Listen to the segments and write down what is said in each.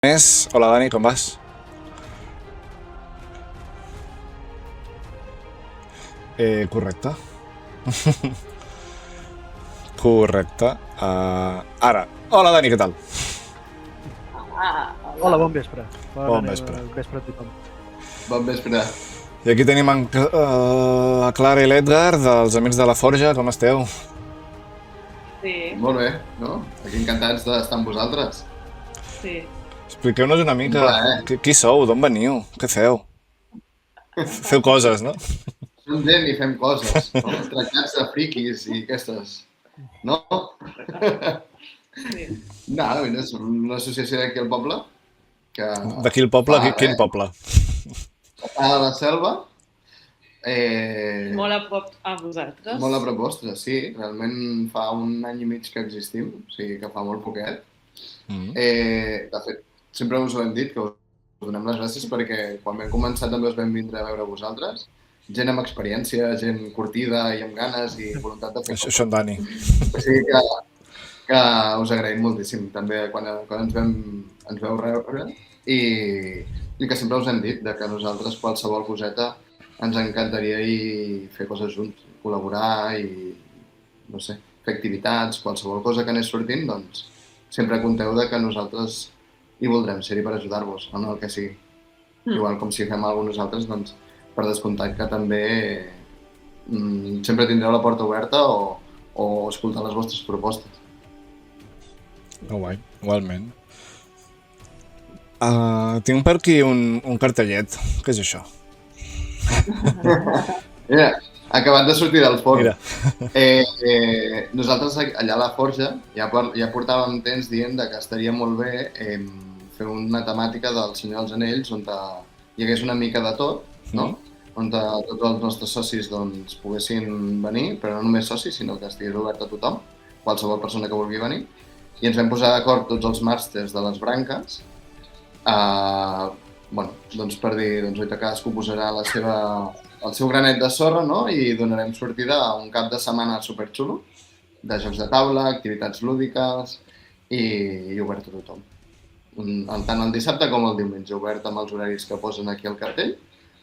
Hola Dani, com vas? Correcte. Correcte. Ara. Hola Dani, què tal? Hola, bon vespre. Bon vespre. Vespre a tothom. Bon vespre. I aquí tenim a Clara i l'Edgar, dels Amics de la Forja. Com esteu? Sí, Molt bé, no? Aquí encantats d'estar amb vosaltres. sí. Expliqueu-nos una mica qui sou, d'on veniu, què feu? Feu coses, no? Som gent i fem coses, no? Tractats de friquis i aquestes, no? Sí. No, mira, som una associació d'aquí al poble, que D'aquí el poble, quin poble? a la selva, Molt a prop a vosaltres. molt a prop vostre, sí. Realment fa un any i mig que existim, o sigui que fa molt poquet. De fet, sempre us ho hem dit, que us donem les gràcies perquè quan vam començar també us vam vindre a veure vosaltres. Gent amb experiència, gent curtida i amb ganes i voluntat de fer coses. Això en Dani. O sigui que us agraïm moltíssim també quan ens veu rebre i que sempre us hem dit que nosaltres qualsevol coseta ens encantaria fer coses junts, col·laborar i, no sé, fer activitats, qualsevol cosa que anés sortint, doncs sempre compteu que nosaltres hi voldrem ser-hi per ajudar-vos, o no el que sigui. Igual com si fem alguna cosa nosaltres, doncs per descomptat que també sempre tindreu la porta oberta o escoltar les vostres propostes. Guai, igualment. Tinc per aquí un cartellet. Què és això? Mira, acabat de sortir del forn. Mira. Nosaltres allà a la Forja ja portàvem temps dient que estaria molt bé fer una temàtica del Senyor dels Anells on hi hagués una mica de tot, no? On tots els nostres socis doncs, poguessin venir, però no només socis, sinó que estigués obert a tothom, qualsevol persona que vulgui venir. I ens vam posar d'acord tots els màsters de les branques doncs per dir, doncs cadascú posarà el seu granet de sorra, no? I donarem sortida a un cap de setmana superxulo de jocs de taula, activitats lúdiques i obert a tothom. Tant el dissabte com el diumenge, obert amb els horaris que posen aquí al cartell. O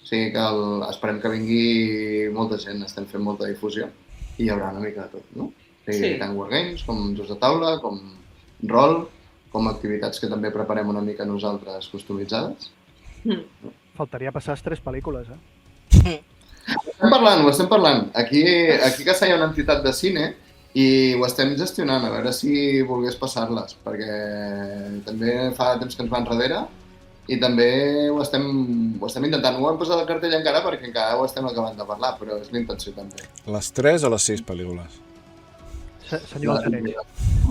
sigui que esperem que vingui molta gent, estem fent molta difusió i hi haurà una mica de tot, no? O sigui, tant wargames com jocs de taula, com rol, com activitats que també preparem una mica nosaltres customitzades. Faltaria passar 3 pel·lícules, eh? Ho estem parlant. Aquí a Caçà hi ha una entitat de cine i ho estem gestionant, a veure si volgués passar-les, perquè també fa temps que ens van darrere i també ho estem intentant. No ho hem posat al cartell encara perquè encara ho estem acabant de parlar, però és l'intenció també. Les 3 o les 6 pel·lícules? Senyor dels Anells.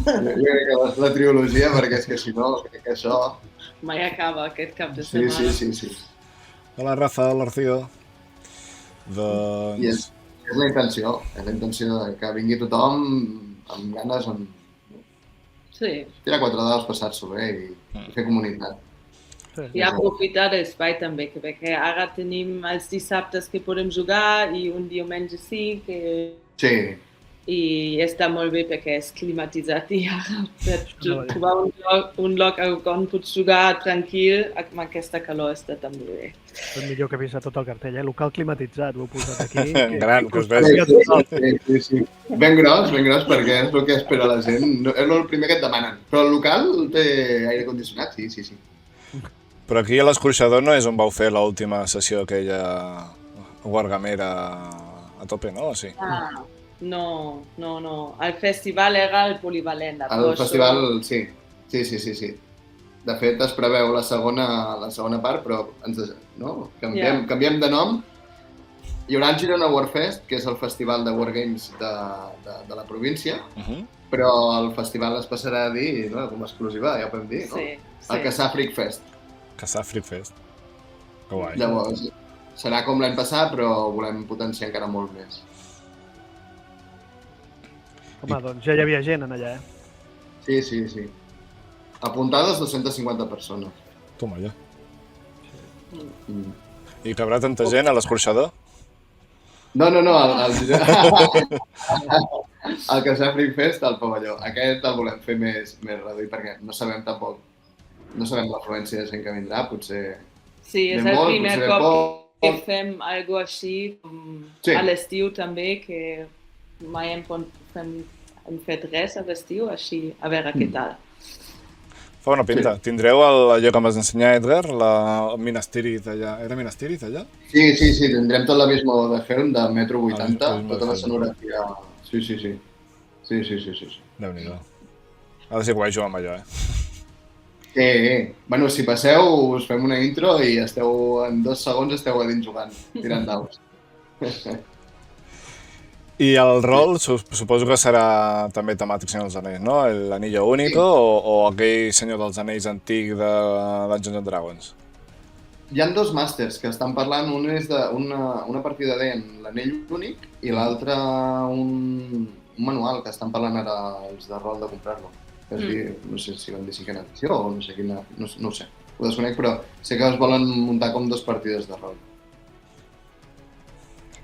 Jo crec que la trilogia, perquè és que si no, crec que això... Mai acaba aquest cap de setmana. Sí. Hola Rafa, hola Rocío. Doncs... I és la intenció de que vingui tothom amb ganes, tirar 4 daus, passar-s'ho bé i fer comunitat. I aprofitar l'espai també, perquè ara tenim els dissabtes que podem jugar i un diumenge sí, i està molt bé perquè és climatitzat i ara per trobar un lloc on pots jugar tranquil amb aquesta calor està també bé. El millor que he vist a tot el cartell, local climatitzat, ho he posat aquí. Gran, que us vegi. Sí. Ben gros, perquè és el que espera la gent. És el primer que et demanen. Però el local té aire condicionat, sí. Però aquí a l'Escorxador no és on vau fer l'última sessió aquella wargamera a tope, no? O sí? No. El festival era el polivalent. El festival, sí. De fet, es preveu la segona part, però canviem de nom. Hi haurà el Girona Warfest, que és el festival de wargames de la província, però el festival es passarà a dir, com a exclusiva, ja ho podem dir, no? Sí. El Caçà Freak Fest. Caçà Freak Fest. Que guai. Llavors, serà com l'any passat, però volem potenciar encara molt més. Home, doncs ja hi havia gent en allà, eh? Sí. Apuntades 250 persones. Toma, ja. I cabrà tanta gent a l'Escorxador? No, el Caçà Freak Fest al pavelló. Aquest el volem fer més reduït perquè no sabem tampoc no sabem l'afluència de gent que vindrà, potser Sí, és ve el molt, primer potser ve cop poc. que fem algo així, Sí. a l'estiu també, que mai hem fet res a l'estiu, així, a veure què tal. Fa bona pinta. Sí. Tindreu allò que em vas ensenyar, Edgar, el Minas Tirith allà. Era Minas Tirith allà? Sí, tindrem tot l'abismo de Helm de metro 80, L'abismo de tota la Helm. escenografia. Sí. Déu-n'hi-do. Ha de ser guai jugar amb allò, Bueno, si passeu, us fem una intro i en 2 segons esteu a dins jugant, tirant daus. I el rol suposo que serà també temàtic Senyor dels Anells, no? L'Anillo Único o aquell Senyor dels Anells antic de Dungeons and Dragons? Hi ha 2 màsters que estan parlant, un és una partida deien l'anell únic i l'altre un manual que estan parlant ara els de rol de comprar-lo. No sé si van dir 5a edició o no sé quina, no ho sé, ho desconec, però sé que es volen muntar com 2 partides de rol.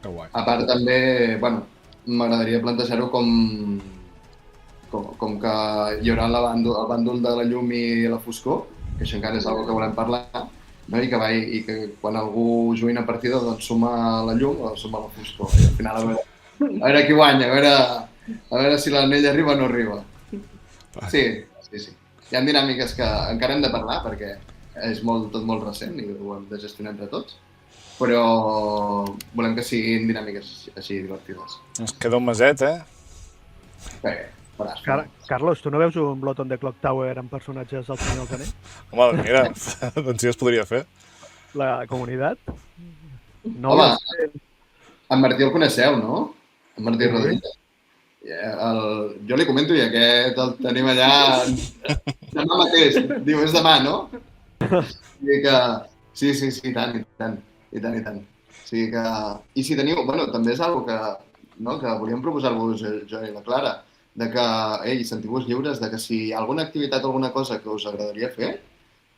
Que guai. A part també, bueno, m'agradaria plantejar-ho com que hi haurà el bàndol de la llum i la foscor, que això encara és una que volem parlar, no? I que quan algú jugui una partida doncs suma la llum o suma la foscor. I al final a veure qui guanya, a veure si l'anell arriba o no arriba. Sí. Hi ha dinàmiques que encara hem de parlar perquè és tot molt recent i ho hem de gestionar entre tots, però volem que siguin dinàmiques així divertides. Ens queda un meset, Bé, faràs. Carlos, tu no veus un Blood on the Clock Tower amb personatges del Senyor dels Anells? Home, mira, doncs sí es podria fer. La comunitat? No, Home, en Martí el coneixeu, no? En Martí Rodríguez. Jo li comento i aquest el tenim allà demà mateix, diu és demà, no? Sí, i tant. O sigui que... I si teniu... Bueno, també és una cosa que volíem proposar-vos jo i la Clara, de que, sentiu-vos lliures, de que si hi ha alguna activitat o alguna cosa que us agradaria fer,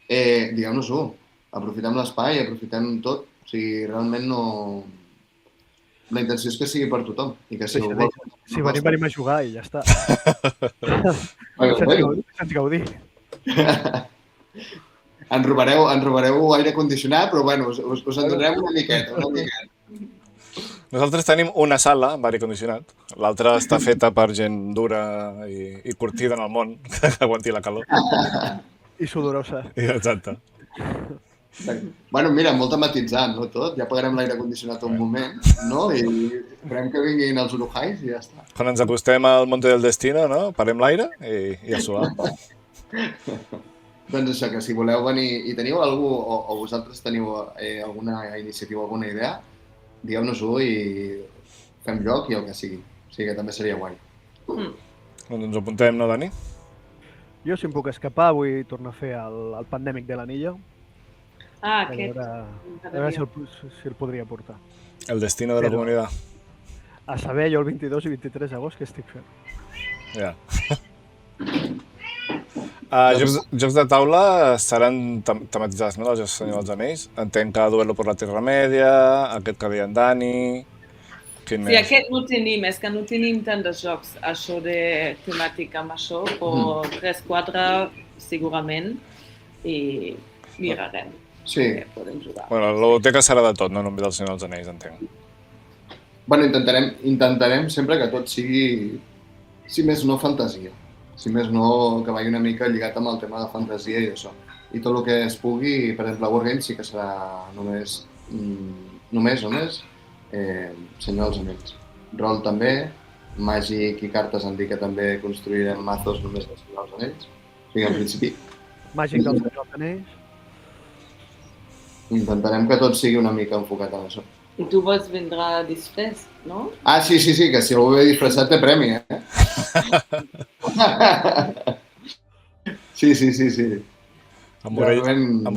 digueu-nos-ho. Aprofitem l'espai, aprofitem tot. O sigui, realment no... La intenció és que sigui per tothom. I que si venim a jugar i ja està. Sense gaudir. Ens robareu aire condicionat, però bueno, us en donarem una miqueta. Nosaltres tenim una sala amb aire condicionat. L'altra està feta per gent dura i curtida en el món, que aguanti la calor. I sudorosa. Exacte. Bueno, mira, molt tematitzant, no tot? Ja pagarem l'aire condicionat un moment, no? I esperem que vinguin els urujais i ja està. Quan ens acostem al Monte del Destino, no? Parem l'aire i a suar. Doncs això, que si voleu venir i teniu algú o vosaltres teniu alguna iniciativa, alguna idea, digueu-nos-ho i fem lloc i el que sigui. O sigui que també seria guai. Doncs ens apuntem, no, Dani? Jo, si em puc escapar, vull tornar a fer el Pandèmic de l'Anillo. A veure si el podria portar. El destino de la comunitat. A saber, jo el 22 i 23 d'agost què estic fent. Ja. Jocs de taula seran tematitzats, no? Els Senyor dels Anells. Entenc que Duelo por la Tierra Media, aquest que deia en Dani... Sí, aquest no tenim, és que no tenim tant de jocs, això de temàtica amb això, però 3-4 segurament i mirarem. Sí. Podem jugar. Bueno, la biblioteca serà de tot, no només del Senyor dels Anells, entenc. Bueno, intentarem sempre que tot sigui, si més no, fantasia. Si més no, que vagi una mica lligat amb el tema de fantasia i això. I tot el que es pugui, per exemple, Wargame sí que serà només Senyor dels Anells. Rol també, Màgic i cartes han dit que també construirem mazos només del Senyor dels Anells. O sigui, en principi... Màgic del Senyor dels Anells. Intentarem que tot sigui una mica enfocat en això. I tu vols vindre disfress, no? Ah, sí, que si algú ve disfressat té premi, Sí. Amb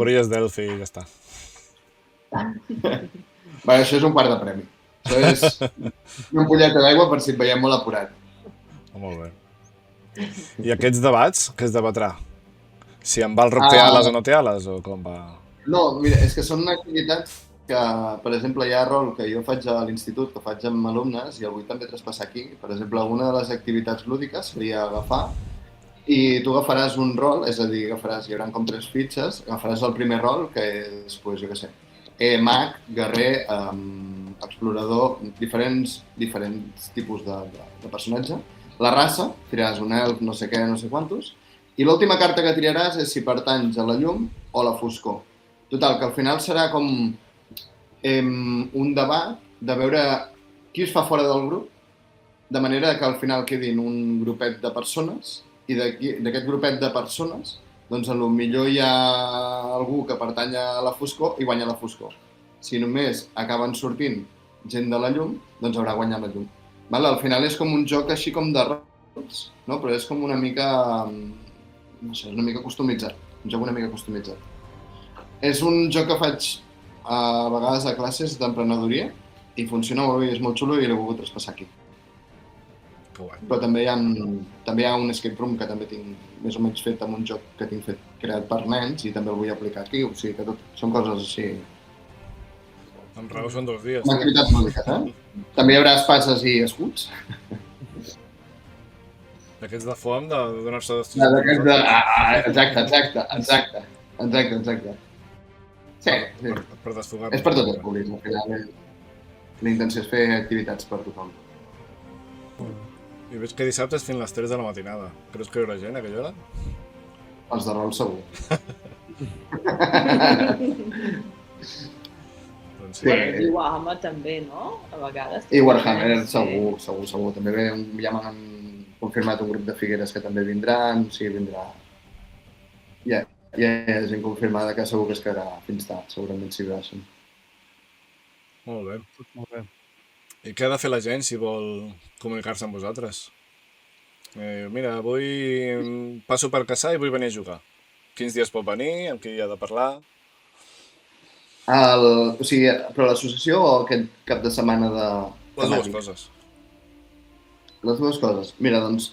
orelles d'elf i ja està. Bé, això és un quart de premi. Això és un polleta d'aigua per si et veiem molt apurat. Molt bé. I aquests debats, què es debatrà? Si en Balrog té ales o no té ales, o com va? No, mira, és que són activitats que, per exemple, hi ha rol que jo faig a l'institut, que faig amb alumnes, i el vull també traspassar aquí. Per exemple, una de les activitats lúdiques seria agafar i tu agafaràs un rol, és a dir, hi haurà com 3 fitxes, agafaràs el primer rol, que és, doncs, jo què sé, mag, guerrer, explorador, diferents tipus de personatge. La raça, triaràs un elf, no sé què, no sé quantos, i l'última carta que triaràs és si pertanys a la llum o a la foscor. Total, que al final serà com un debat de veure qui es fa fora del grup, de manera que al final quedin un grupet de persones i d'aquest grupet de persones doncs potser hi ha algú que pertany a la foscor i guanya la foscor. Si només acaben sortint gent de la llum, doncs haurà guanyat la llum. Al final és com un joc així com de rols, no? Però és com una mica, no sé, una mica customitzat, un joc una mica customitzat. És un joc que faig a vegades a classes d'emprenedoria i funciona molt bé, és molt xulo i l'he volgut traspassar aquí. Però també hi ha un escape room que també tinc més o menys fet amb un joc que tinc creat per nens i també el vull aplicar aquí, o sigui que tot són coses així. Amb raó són 2 dies. Activitats lúdiques, També hi haurà espases i escuts. D'aquests de foam, de donar-se Exacte. Sí. Per desfogar. És per tot el públic, al final. La intenció és fer activitats per tothom. I veig que dissabte es fins les 3 de la matinada. Creus que hi haurà gent a aquella hora? Els de rol segur. Doncs sí. I Warhammer també, no? A vegades. I Warhammer segur. També ja m'han confirmat un grup de Figueres que també vindran, sí, vindrà. Ja hi ha gent confirmada que segur que es quedarà fins tard, segurament si baixen. Molt bé. I què ha de fer la gent si vol comunicar-se amb vosaltres? Mira, avui passo per Cassà i vull venir a jugar. Quins dies pot venir? Amb qui hi ha de parlar? Però l'associació o aquest cap de setmana de... Les dues coses. Les dues coses. Mira, doncs,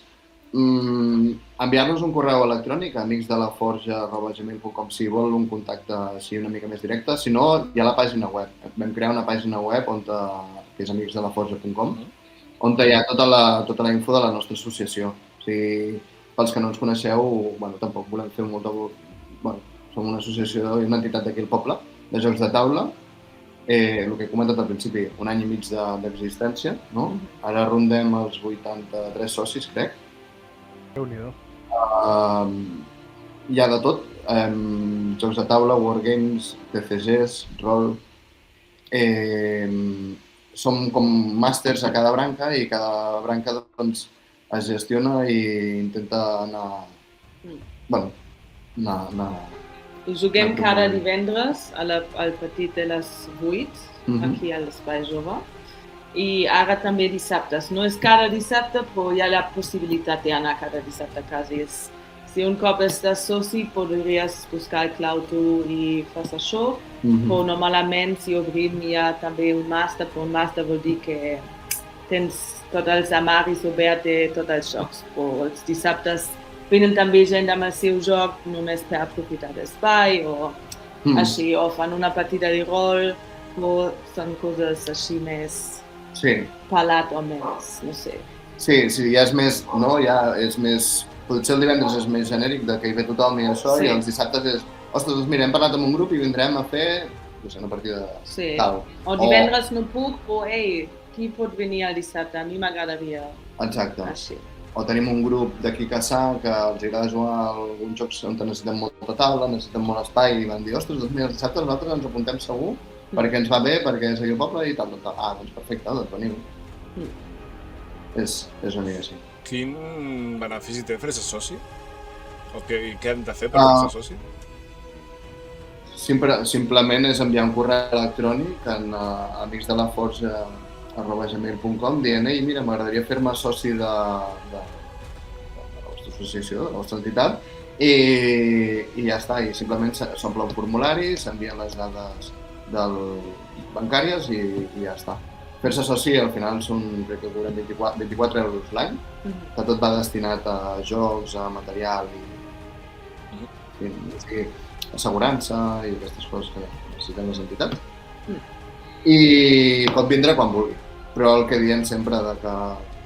enviar-nos un correu electrònic a amicsdelaforja@gmail.com si vol un contacte així una mica més directe. Si no, hi ha la pàgina web. Vam crear una pàgina web que és amicsdelaforja.com on hi ha tota la info de la nostra associació. O sigui, pels que no ens coneixeu, tampoc volem fer molta... Som una associació i una entitat d'aquí al poble de jocs de taula. El que he comentat al principi, 1 any i mig d'existència, no? Ara rondem els 83 socis, crec. Déu-n'hi-do. Hi ha de tot, jocs de taula, wargames, TCGs, rol. Som com màsters a cada branca i cada branca doncs, es gestiona i intenta anar... I juguem cada divendres al Petit de les 8, aquí a l'Espai Jove. I ara també dissabtes. No és cada dissabte, però hi ha la possibilitat d'anar cada dissabte a casa. Si un cop estàs soci, podries buscar el clauto i fas això, però normalment si obrim hi ha també un màster, però un màster vol dir que tens tots els armaris oberts de tots els jocs. Però els dissabtes venen també gent amb el seu joc només per aprofitar l'espai o així, o fan una partida de rol, o són coses així més palat o més, no sé. Sí, ja és més, no? Ja és més... Potser el divendres és més genèric, que hi ve tothom i això, i els dissabtes és... Ostres, doncs mira, hem parlat amb un grup i vindrem a fer, no sé, una partida tal. O divendres no puc, o qui pot venir el dissabte? A mi m'agradaria. Exacte. Així. O tenim un grup d'aquí a Cassà que els agrada jugar a alguns jocs on necessitem molta taula, necessitem molt espai, i van dir, ostres, doncs mira, els dissabtes nosaltres ens apuntem segur, perquè ens va bé, perquè és aquí al poble i tal. Doncs perfecte, doncs veniu. És una mica així. Quin benefici té fer-se soci? O què hem de fer per fer-se soci? Simplement és enviar un correu electrònic a amicsdelaforja@gmail.com dient, ei, mira, m'agradaria fer-me soci de la vostra associació, de la vostra entitat, i ja està, i simplement s'omple un formulari, s'envien les dades bancàries i ja està. Fer-se soci al final són, crec que cobrem 24 euros l'any, que tot va destinat a jocs, a material i assegurança i aquestes coses que necessiten les entitats. I pot vindre quan vulgui, però el que diem sempre que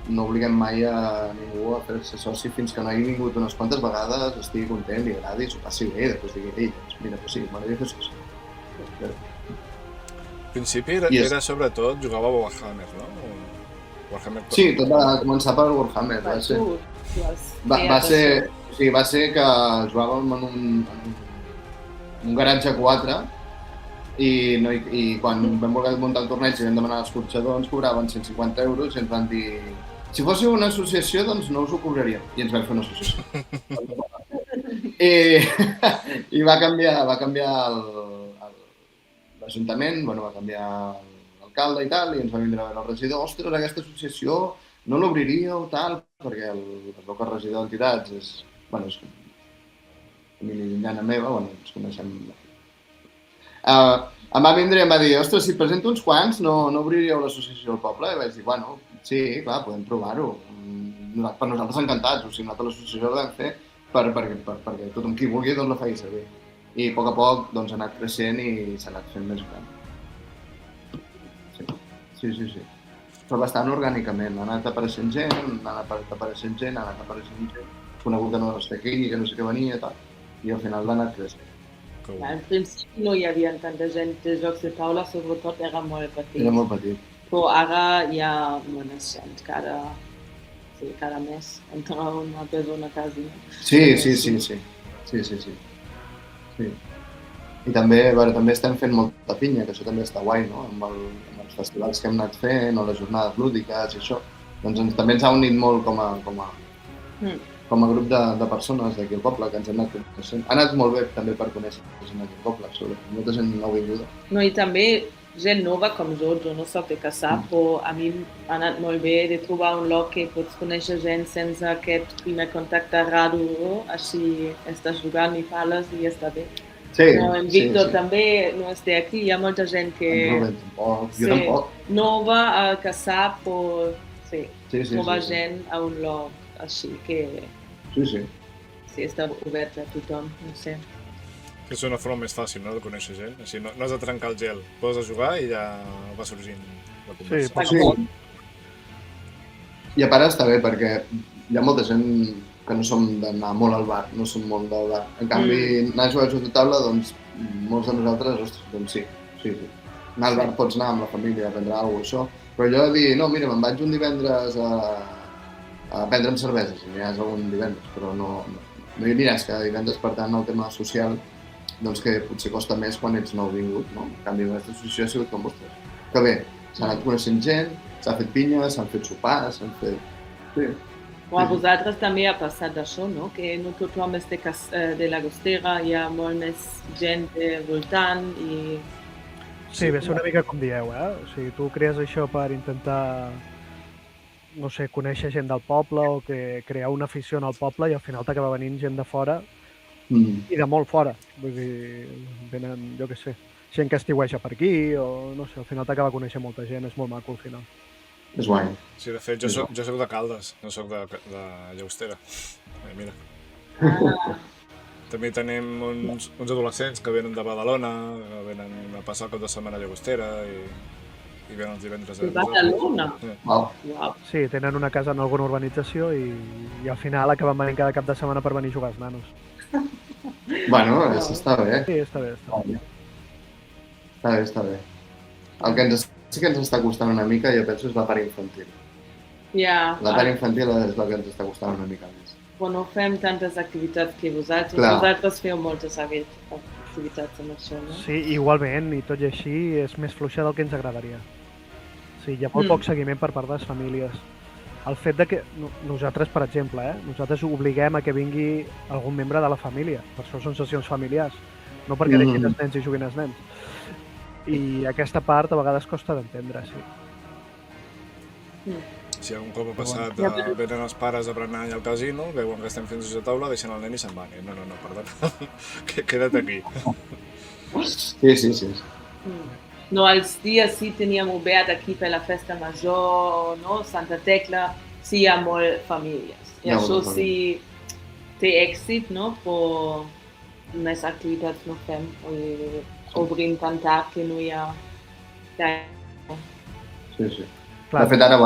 no obliguem mai a ningú a fer-se soci fins que no hagi vingut unes quantes vegades, estigui content, li agradi, s'ho passi bé, i després digui, ei, doncs mira, pues sí, m'agradaria fer soci. Al principi era sobretot, jugava a Warhammer, no? Warhammer... Sí, tot va començar per Warhammer. Va ser que jugàvem en un garatge 4 i quan vam voler muntar el torneig i vam demanar l'escorxador ens cobraven 150 euros i ens van dir si fóssiu una associació doncs no us ho cobraríem i ens vam fer una associació. I va canviar l'Ajuntament, va canviar l'alcalde i tal, i ens va vindre a veure el regidor, ostres, aquesta associació no l'obriríeu, tal, perquè el regidor d'entitats és família meva, ens coneixem. Em va vindre i em va dir, ostres, si presento uns quants, no obriríeu l'associació del poble? I vaig dir, bueno, sí, clar, podem provar-ho. Per nosaltres encantats, o sigui, nosaltres l'associació la vam fer perquè tothom qui vulgui doncs la faci servir. I a poc ha anat creixent i s'ha anat fent més gran. Sí. Però bastant orgànicament, ha anat apareixent gent, conegut que no es feia aquí, que no sé què venia i tal, i al final l'ha anat creixent. Al principi no hi havia tanta gent de jocs de taula, sobretot era molt petit. Era molt petit. Però ara hi ha molta gent, cada mes entra una persona quasi. Sí. I també estem fent molta pinya, que això també està guai, no? Amb els festivals que hem anat fent o les jornades lúdiques i això. Doncs també ens ha unit molt com a grup de persones d'aquí al poble que ens han anat coneixent. Ha anat molt bé també per conèixer gent d'aquí al poble, sobretot. Molta gent nouvinguda. No, i també gent nova com jo no soc de Cassà, però a mi m'ha anat molt bé de trobar un lloc que pots conèixer gent sense aquest primer contacte raro, així estàs jugant i parles i ja està bé. Sí, en Víctor també no està aquí, hi ha molta gent que... Jo tampoc. Nova a Cassà, però trobar gent a un lloc així que... Sí, està obert a tothom, no sé. És una forma més fàcil, no?, de conèixer gent. Així no has de trencar el gel, poses a jugar i ja va sorgint la conversa. Sí. I a part està bé perquè hi ha molta gent que no som d'anar molt al bar, no som molt del bar. En canvi, anar a jugar a jocs de taula, doncs, molts de nosaltres, ostres, doncs sí. Anar al bar pots anar amb la família a prendre alguna cosa, això. Però allò de dir, no, mira, me'n vaig un divendres a prendre'm cerveses, si n'hi has algun divendres, però no hi aniràs cada divendres, per tant, el tema social, doncs que potser costa més quan ets nouvingut, no? En canvi, aquesta associació ha sigut com vostès. Que bé, s'ha anat coneixent gent, s'ha fet pinya, s'han fet sopars, s'han fet... Sí. O a vosaltres també ha passat això, no? Que no tothom és de Llagostera, hi ha molt més gent voltant i... Sí, ve a ser una mica com dieu, eh? O sigui, tu crees això per intentar, no sé, conèixer gent del poble o crear una afició al poble i al final t'acaba venint gent de fora i de molt fora. Vull dir, venen, jo què sé, gent que estiueja per aquí o no sé, al final t'acaba conèixer molta gent, és molt maco al final. És guai. Sí, de fet, jo soc de Caldes, no soc de Llagostera. Mira. També tenim uns adolescents que venen de Badalona, que venen a passar el cap de setmana a Llagostera i venen els divendres a... Badalona? Sí, tenen una casa en alguna urbanització i al final acaben venint cada cap de setmana per venir a jugar als nanos. Bueno, està bé. Sí, està bé. Està bé. El que sí que ens està costant una mica, jo penso, és la part infantil. La part infantil és la que ens està costant una mica més. Però no fem tantes activitats que vosaltres. Vosaltres feu moltes activitats amb això, no? Sí, igualment, i tot i així és més fluixa del que ens agradaria. Sí, hi ha molt poc seguiment per part de les famílies. El fet de que nosaltres, per exemple, nosaltres obliguem a que vingui algun membre de la família. Per això són sessions familiars. No perquè deixin els nens i juguin els nens. I aquesta part a vegades costa d'entendre, sí. Si algun cop ha passat, venen els pares a berenar al casino, veuen que estem fent jocs de taula, deixen el nen i se'n van. No, perdona, queda't aquí. Sí. No, els dies sí teníem obert aquí per la festa major, no? Santa Tecla, sí hi ha molt famílies. I això sí té èxit, no? Però més activitats no fem. Obrim tan tard que no hi ha... Sí. De fet, ara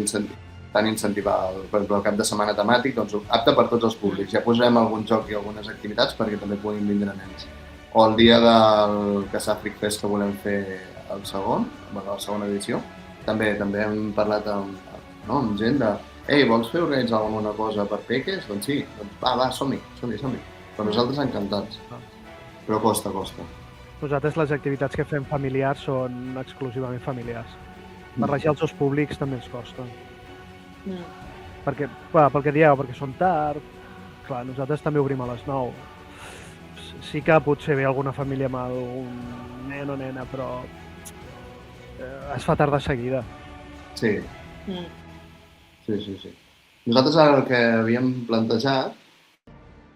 estem tant incentivar, per exemple, el cap de setmana temàtic, doncs apte per tots els públics. Ja posarem algun joc i algunes activitats perquè també puguin vindre nens. O el dia del Caçà Freak Fest que volem fer la segona edició, també hem parlat amb gent de «Ei, vols fer organitzar alguna cosa per peques?» Doncs sí, va, som-hi. Per nosaltres encantats, però costa. Nosaltres les activitats que fem familiars són exclusivament familiars. Barrejar els dos públics també ens costa. Perquè, clar, pel que dieu, perquè són tard, clar, nosaltres també obrim a les 9. Sí que potser ve alguna família amb algun nen o nena, però es fa tard de seguida. Sí. Nosaltres ara el que havíem plantejat,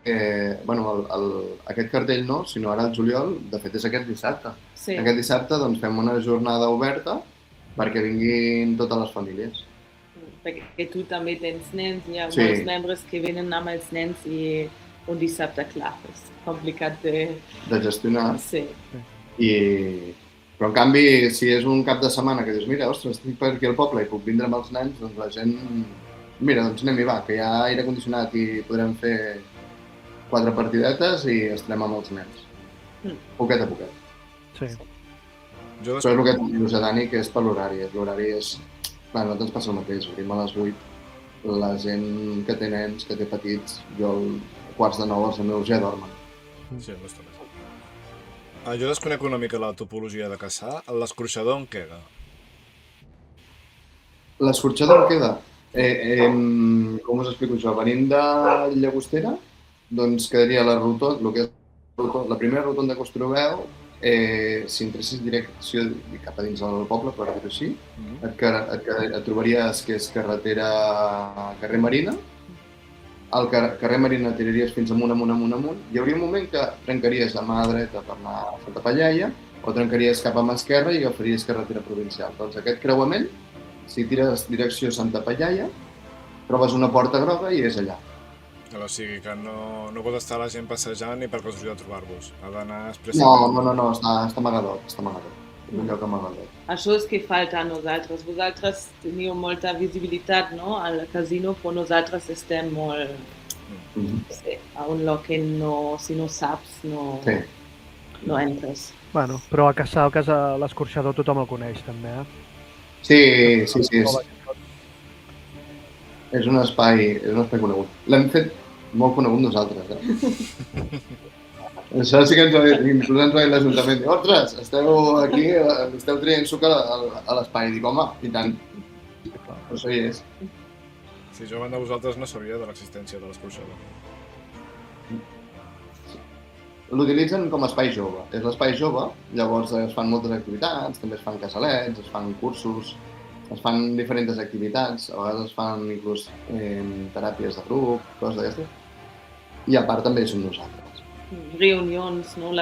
aquest cartell no, sinó ara el juliol, de fet és aquest dissabte. Sí. Aquest dissabte doncs, fem una jornada oberta perquè vinguin totes les famílies. Perquè tu també tens nens, hi ha molts membres que venen amb els nens i un dissabte, clar, és complicat de gestionar. Sí. Però en canvi, si és un cap de setmana que dius, mira, ostres, estic per aquí al poble i puc vindre amb els nens, doncs la gent, mira, doncs anem-hi, va, que hi ha aire condicionat i podrem fer 4 partidetes i estarem amb els nens. Poquet a poquet. Sí. Però és el que dius a Dani, que és per l'horari. L'horari és... Clar, a nosaltres passa el mateix, obrim a les 8. La gent que té nens, que té petits, jo a quarts de 9 els meus ja dormen. Sí, no està bé. Jo desconec una mica la topologia de Caçà. L'escorxador on queda? L'escorxador on queda? Com us explico això? Venint de Llagostera, doncs quedaria la rotonda, el que és la primera rotonda que us trobeu, si entressis direcció cap a dins del poble, per dir-ho així, et trobaries que és carrer Marina. Al carrer Marina tiraries fins amunt. Hi hauria un moment que trencaries la mà dreta per anar a Santa Pallaia o trencaries cap a mà esquerra i agafaries carretera provincial. Doncs aquest creuament, si tires direcció Santa Pallaia, trobes una porta groga i és allà. O sigui que no pot estar la gent passejant ni per casualitat de trobar-vos. Ha d'anar expressament... No, està amagadot. És un lloc amagadot. Això és que falta a nosaltres. Vosaltres teniu molta visibilitat, no? Al casino, però nosaltres estem molt... a un lloc que si no saps, no entres. Bueno, però a Caçà, l'escorxador tothom el coneix, també, Sí. És un espai conegut. L'hem fet molt conegut nosaltres, Això sí que ens va dir l'Ajuntament. Ostres, esteu aquí, esteu traient suc a l'espai. Dic, home, i tant. Això hi és. Sí, jo, banda de vosaltres, no sabia de l'existència de l'escorxador. L'utilitzen com a espai jove. És l'espai jove, llavors es fan moltes activitats, també es fan casalets, es fan cursos, es fan diferents activitats, a vegades es fan inclús teràpies de grup, coses d'aquestes. I a part també hi som nosaltres. Reunions, no?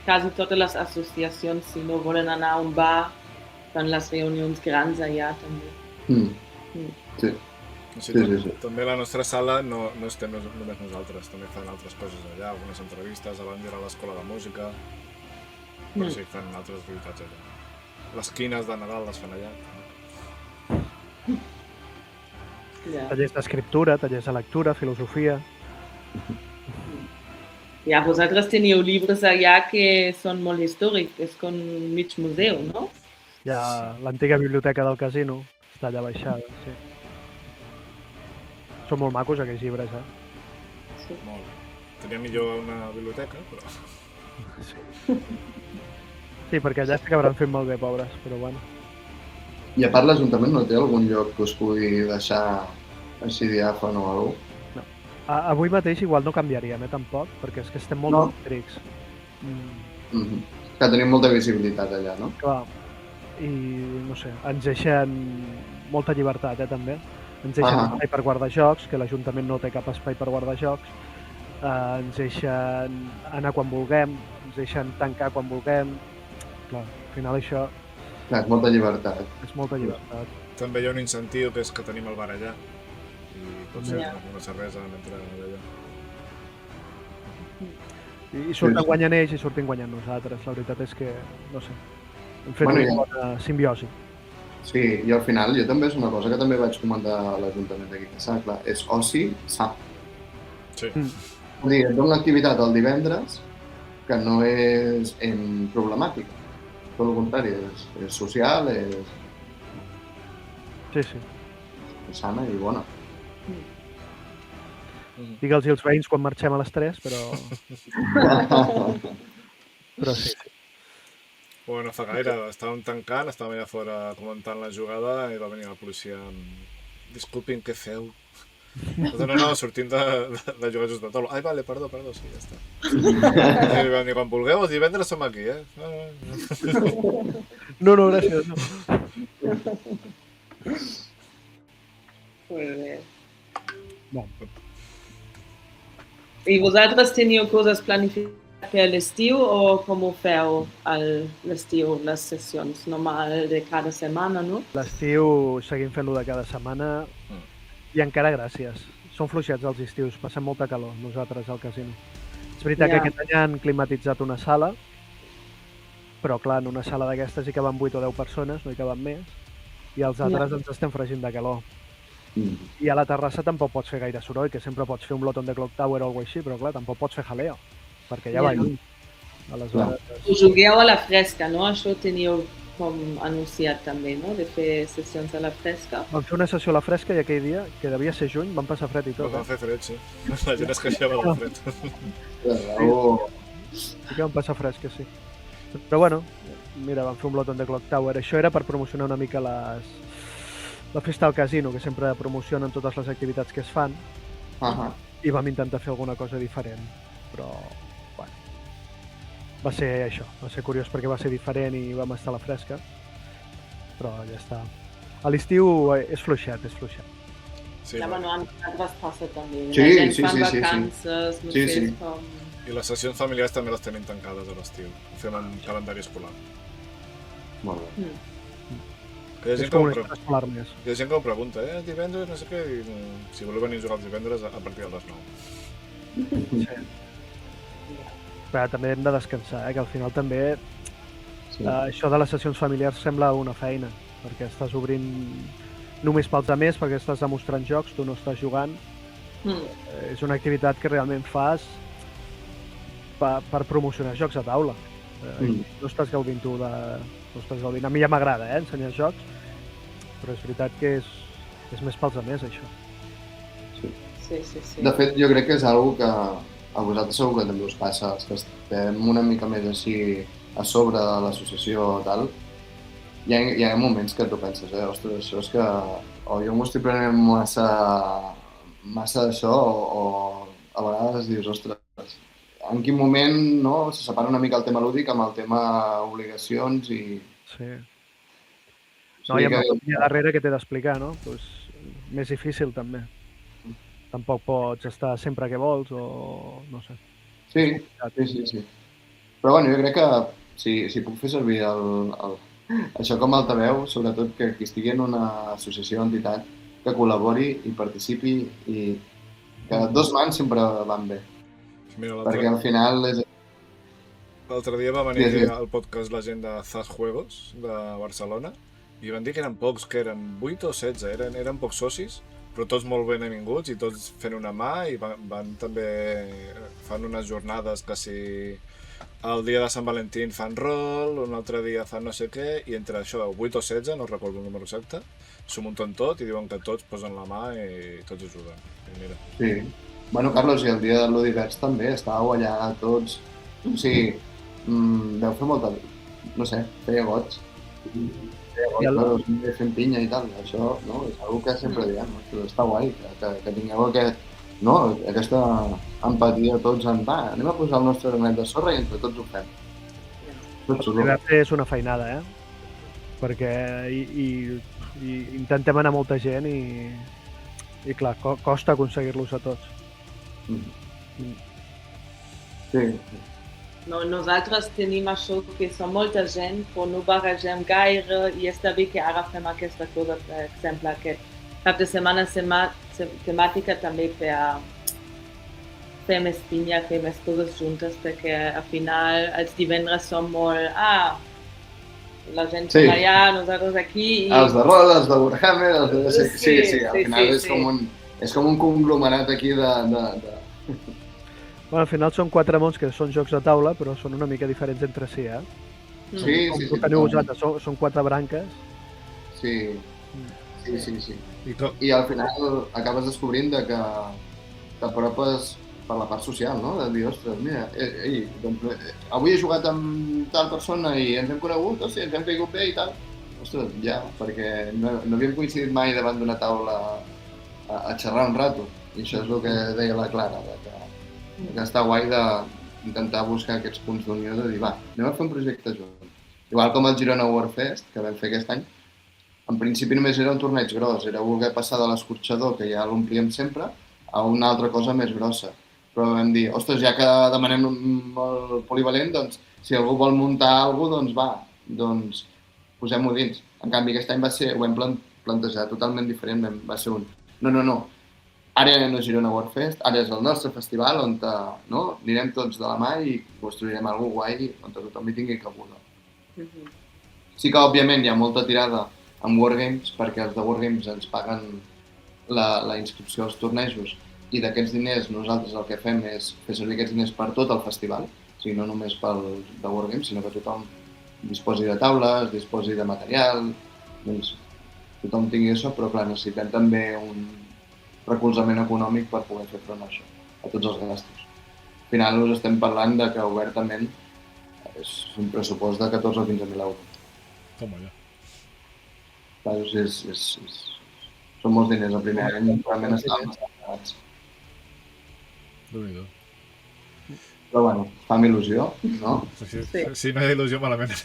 Quasi totes les associacions, si no volen anar a un bar, fan les reunions grans allà també. Sí. També a la nostra sala no estem només nosaltres, també fan altres coses allà, algunes entrevistes, abans era l'escola de música, però sí, fan altres activitats allà. Les quines de Nadal les fan allà. Tallers d'escriptura, tallers de lectura, filosofia... Ja, vosaltres teniu llibres allà que són molt històrics, és com mig museu, no? Hi ha l'antiga biblioteca del casino, està allà baixada, sí. Són molt macos aquells llibres, Sí. Molt. Tenia millor una biblioteca, però... Sí, perquè allà s'acabaran fent molt bé, pobres, però bueno. I a part l'Ajuntament no té algun lloc que us pugui deixar així diàfan o alguna cosa? Avui mateix igual no canviaríem, tampoc, perquè és que estem molt estricts. Que tenim molta visibilitat allà, no? Clar, i no sé, ens deixen molta llibertat, també. Ens deixen espai per guardar jocs, que l'Ajuntament no té cap espai per guardar jocs. Ens deixen anar quan vulguem, ens deixen tancar quan vulguem. Clar, al final això... Clar, és molta llibertat. És molta llibertat. També hi ha un incentiu, que és que tenim el bar allà. I potser una cervesa mentre allà. I surten guanyant ells i surten guanyant nosaltres. La veritat és que, no sé, hem fet una bona simbiosi. Sí, i al final jo també és una cosa que també vaig comentar a l'Ajuntament d'aquí, que clar, és oci sa. Sí. Vull dir, et dono una activitat el divendres que no és problemàtica. Tot el contrari, és social, Sí. és sana i bona. Digue'ls als veïns quan marxem a les 3, però sí. Bueno, fa gaire, estàvem tancant, estàvem allà fora comentant la jugada i va venir la policia amb... Disculpin, què feu? No, sortim de jugar just de taula. Ai, vale, perdó, sí, ja està. I vam dir, quan vulgueu, els divendres som aquí, eh? No, gràcies, no. Molt bé. Bon. I vosaltres teniu coses planificades per l'estiu o com ho feu a l'estiu, les sessions normal de cada setmana, no? L'estiu seguim fent-lo de cada setmana i encara gràcies. Són fluixets els estius, passem molta calor nosaltres al casino. És veritat que aquest any han climatitzat una sala, però clar, en una sala d'aquestes hi caben 8 o 10 persones, no hi caben més, i els altres ens estem fregint de calor. I a la terrassa tampoc pots fer gaire soroll, que sempre pots fer un Blot on the Clock Tower o alguna cosa així, però clar, tampoc pots fer jaleo, perquè ja va lluny. Us jugueu a la fresca, no? Això teniu com anunciat també, no? De fer sessions a la fresca. Vam fer una sessió a la fresca i aquell dia, que devia ser juny, vam passar fred i tot. Vam fer fred, sí. La gent es queixava del fred. Sí que vam passar fresca, sí. Però bueno, mira, vam fer un Blot on the Clock Tower. Això era per promocionar una mica la festa al casino, que sempre promocionen totes les activitats que es fan, i vam intentar fer alguna cosa diferent, però bueno, va ser això, va ser curiós perquè va ser diferent i vam estar a la fresca, però ja està. A l'estiu és fluixet. Sí, ja, bueno, amb nosaltres passa també. Sí, la gent fan vacances, no sé com... I les sessions familiars també les tenim tancades a l'estiu, ho fem en calendari escolar. Molt bé. Hi ha gent que ho pregunta, divendres, no sé què, i si voleu venir a jugar els divendres a partir de les 9. Sí. Però també hem de descansar, que al final també això de les sessions familiars sembla una feina, perquè estàs obrint només pels altres, perquè estàs demostrant jocs, tu no estàs jugant. És una activitat que realment fas per promocionar jocs a taula. No estàs gaudint tu de... A mi ja m'agrada, ensenyar jocs, però és veritat que és més pels altres, això. Sí. De fet, jo crec que és una que a vosaltres segur que també us passa, els que estem una mica més així a sobre de l'associació o tal, hi ha moments que tu penses, ostres, això és que o jo m'ho estic prenent massa d'això o a vegades dius, ostres, en quin moment se separa una mica el tema lúdic amb el tema obligacions i... Sí. No, hi ha una darrere que t'he d'explicar, no? Pues, més difícil també. Tampoc pots estar sempre que vols o no sé. Sí. Però bueno, jo crec que si puc fer servir això com a altaveu, sobretot que qui estigui en una associació o entitat que col·labori i participi i que 2 mans sempre van bé. Mira, perquè al final és... L'altre dia va venir al podcast la gent de Zaz Juegos de Barcelona i van dir que eren pocs, que eren 8 o 16, eren pocs socis, però tots molt benvinguts i tots fent una mà i van també fan unes jornades que si el dia de Sant Valentín fan rol, un altre dia fan no sé què, i entre això, 8 o 16, no recordo el número exacte, s'ho munten tot i diuen que tots posen la mà i tots ajuden. I mira. Sí. Bueno, Carlos, i el dia de l'Udivers també, estàveu allà tots, o sigui, deu fer molta... no sé, feia goig. Fent pinya i tal, això és una que sempre diem, està guai, que tingueu aquesta empatia tots en anem a posar el nostre granet de sorra i entre tots ho fem. És una feinada, perquè intentem anar molta gent i clar, costa aconseguir-los a tots. Sí. No, nosaltres tenim això que som molta gent, però no barregem gaire i està bé que ara fem aquesta cosa, per exemple, aquest cap de setmana temàtica també per fer més pinya, fer més coses juntes, perquè al final els divendres som molt, la gent Sí. allà, nosaltres aquí... Els de Roda, els de Warhammer, els de... Sí, al final és com un conglomerat aquí de... Bueno, al final són 4 mons que són jocs de taula, però són una mica diferents entre si, eh? Sí, Com sí, tu sí. teniu vosaltres, són 4 branques. Sí, sí. I I al final acabes descobrint de que t'apropes per la part social, no? De dir, ostres, mira, avui he jugat amb tal persona i ens hem conegut, hòstia, ens hem caigut bé i tal. Ostres, ja, perquè no havíem coincidit mai davant d'una taula a xerrar un rato. I això és el que deia la Clara, que està guai d'intentar buscar aquests punts d'unió, de dir, va, anem a fer un projecte junts. Igual com el Girona Warfest, que vam fer aquest any, en principi només era un torneig gros, era voler passar de l'escorxador, que ja l'omplíem sempre, a una altra cosa més grossa. Però vam dir, ostres, ja que demanem el polivalent, doncs, si algú vol muntar alguna cosa, doncs va, doncs posem-ho dins. En canvi, aquest any ho vam plantejar totalment diferent, va ser no, ara no és Girona Warfest, ara és el nostre festival on anirem tots de la mà i construirem alguna cosa guai on tothom hi tingui cabuda. Sí que, òbviament, hi ha molta tirada amb Wargames, perquè els de Wargames ens paguen la inscripció als tornejos i d'aquests diners nosaltres el que fem és fer servir aquests diners per tot el festival, o sigui, no només pel de Wargames, sinó que tothom disposi de taules, disposi de material, doncs tothom tingui això, però clar, necessitem també un recolzament econòmic per poder fer front a això, a tots els gastos. Al final us estem parlant de que obertament és un pressupost de 14 o 15.000 euros. Toma ja. Són molts diners. El primer any realment estàvem pagats. Déu-n'hi-do. Però bueno, fa il·lusió, no? Si no hi ha il·lusió, malament.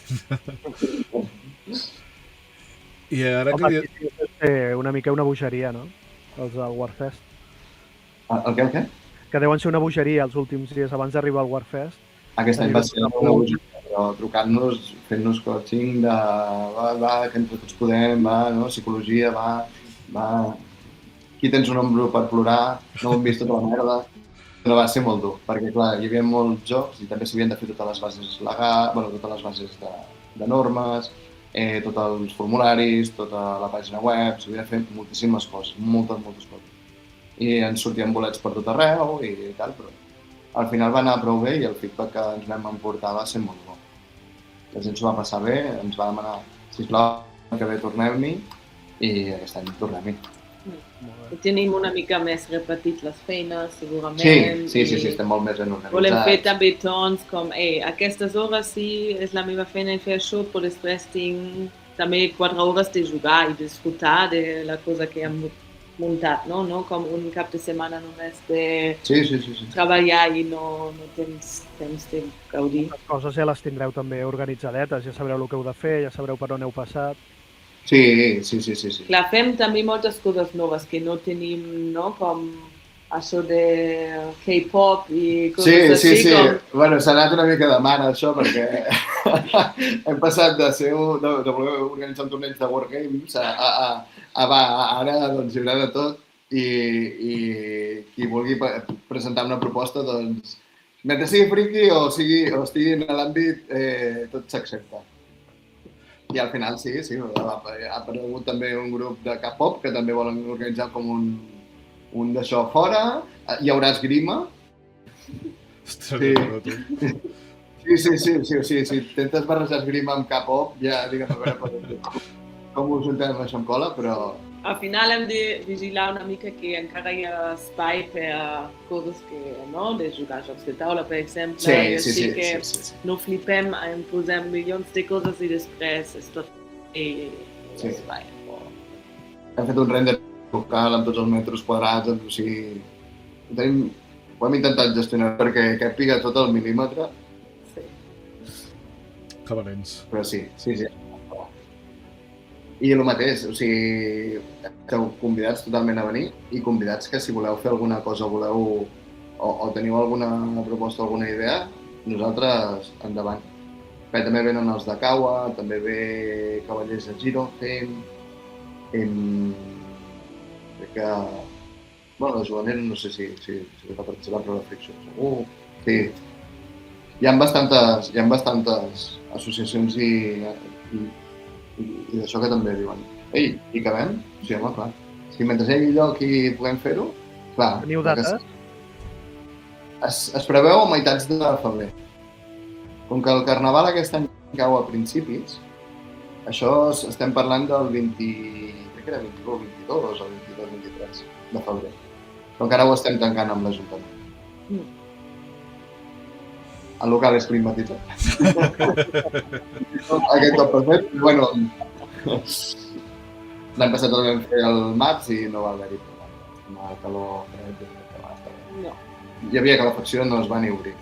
I ara Home, que... una mica una bogeria, no? Els del Warfest. El què? Que deuen ser una bogeria els últims dies abans d'arribar al Warfest. Aquest any va ser una bogeria, però trucant-nos, fent-nos coaching de va, que entre tots podem, va, no? Psicologia, va, aquí tens un ombro per plorar, no ho hem vist tota la merda. Però va ser molt dur, perquè clar, hi havia molts jocs i també s'havien de fer totes les bases legals, totes les bases de normes, tots els formularis, tota la pàgina web, s'havia de fer moltíssimes coses, moltes coses. I ens sortien bolets per tot arreu i tal, però al final va anar prou bé i el feedback que ens vam emportar va ser molt bo. La gent s'ho va passar bé, ens va demanar, sisplau, que bé tornem-hi i aquest any tornem-hi. I tenim una mica més repetit les feines, segurament. Sí, estem molt més organitzats. Volem fer també torns com, aquestes hores sí, és la meva feina i fer això, però després tinc també 4 hores de jugar i disfrutar de la cosa que hem muntat, no? Com un cap de setmana només de treballar i no tens temps de gaudir. Les coses ja les tindreu també organitzadetes, ja sabreu el que heu de fer, ja sabreu per on heu passat. Sí. Clar, fem també moltes coses noves que no tenim, no? Com això de K-pop i coses així. Sí. Bueno, s'ha anat una mica de mare això, perquè hem passat de voler organitzar un torneig de Wargames a ara doncs hi haurà de tot i qui vulgui presentar una proposta, doncs, mentre sigui friki o estigui en l'àmbit, tot s'accepta. I al final sí, ha aparegut també un grup de K-pop que també volen organitzar com un d'això fora. Hi haurà esgrima. Sí. Sí. Si intentes barrejar esgrima amb K-pop, ja diguem a veure com us juntem això amb cola, però... Al final hem de vigilar una mica que encara hi ha espai per coses que, no? De jugar a jocs de taula, per exemple. Sí. No flipem, posem milions de coses i després és tot espai. Hem fet un render local amb tots els metres quadrats, o sigui... Ho hem intentat gestionar perquè càpiga tot el mil·límetre. Sí. Que valents. Però sí. I el mateix, o sigui, esteu convidats totalment a venir i convidats que si voleu fer alguna cosa o teniu alguna proposta, alguna idea, nosaltres endavant. Bé, també venen els de Kawa, també ve Cavallers de Giro, crec que... Bueno, la juganera no sé si va participar, però la Fricció segur. Sí. hi ha bastantes associacions i d'això que també diuen ei, hi cabem? Sí, home, clar. Si mentre hi hagi lloc i puguem fer-ho, clar. Teniu dates? Es preveu a meitats de febrer. Com que el carnaval aquest any cau a principis, això estem parlant del 20... crec que era 21, 22 o 22-23 de febrer. Però encara ho estem tancant amb l'Ajuntament. El local és climatitzat. Aquest cop perfecte, bueno, l'any passat el vam fer al març i no va haver-hi una calor fred. No. Hi havia calefacció, no es va ni obrir.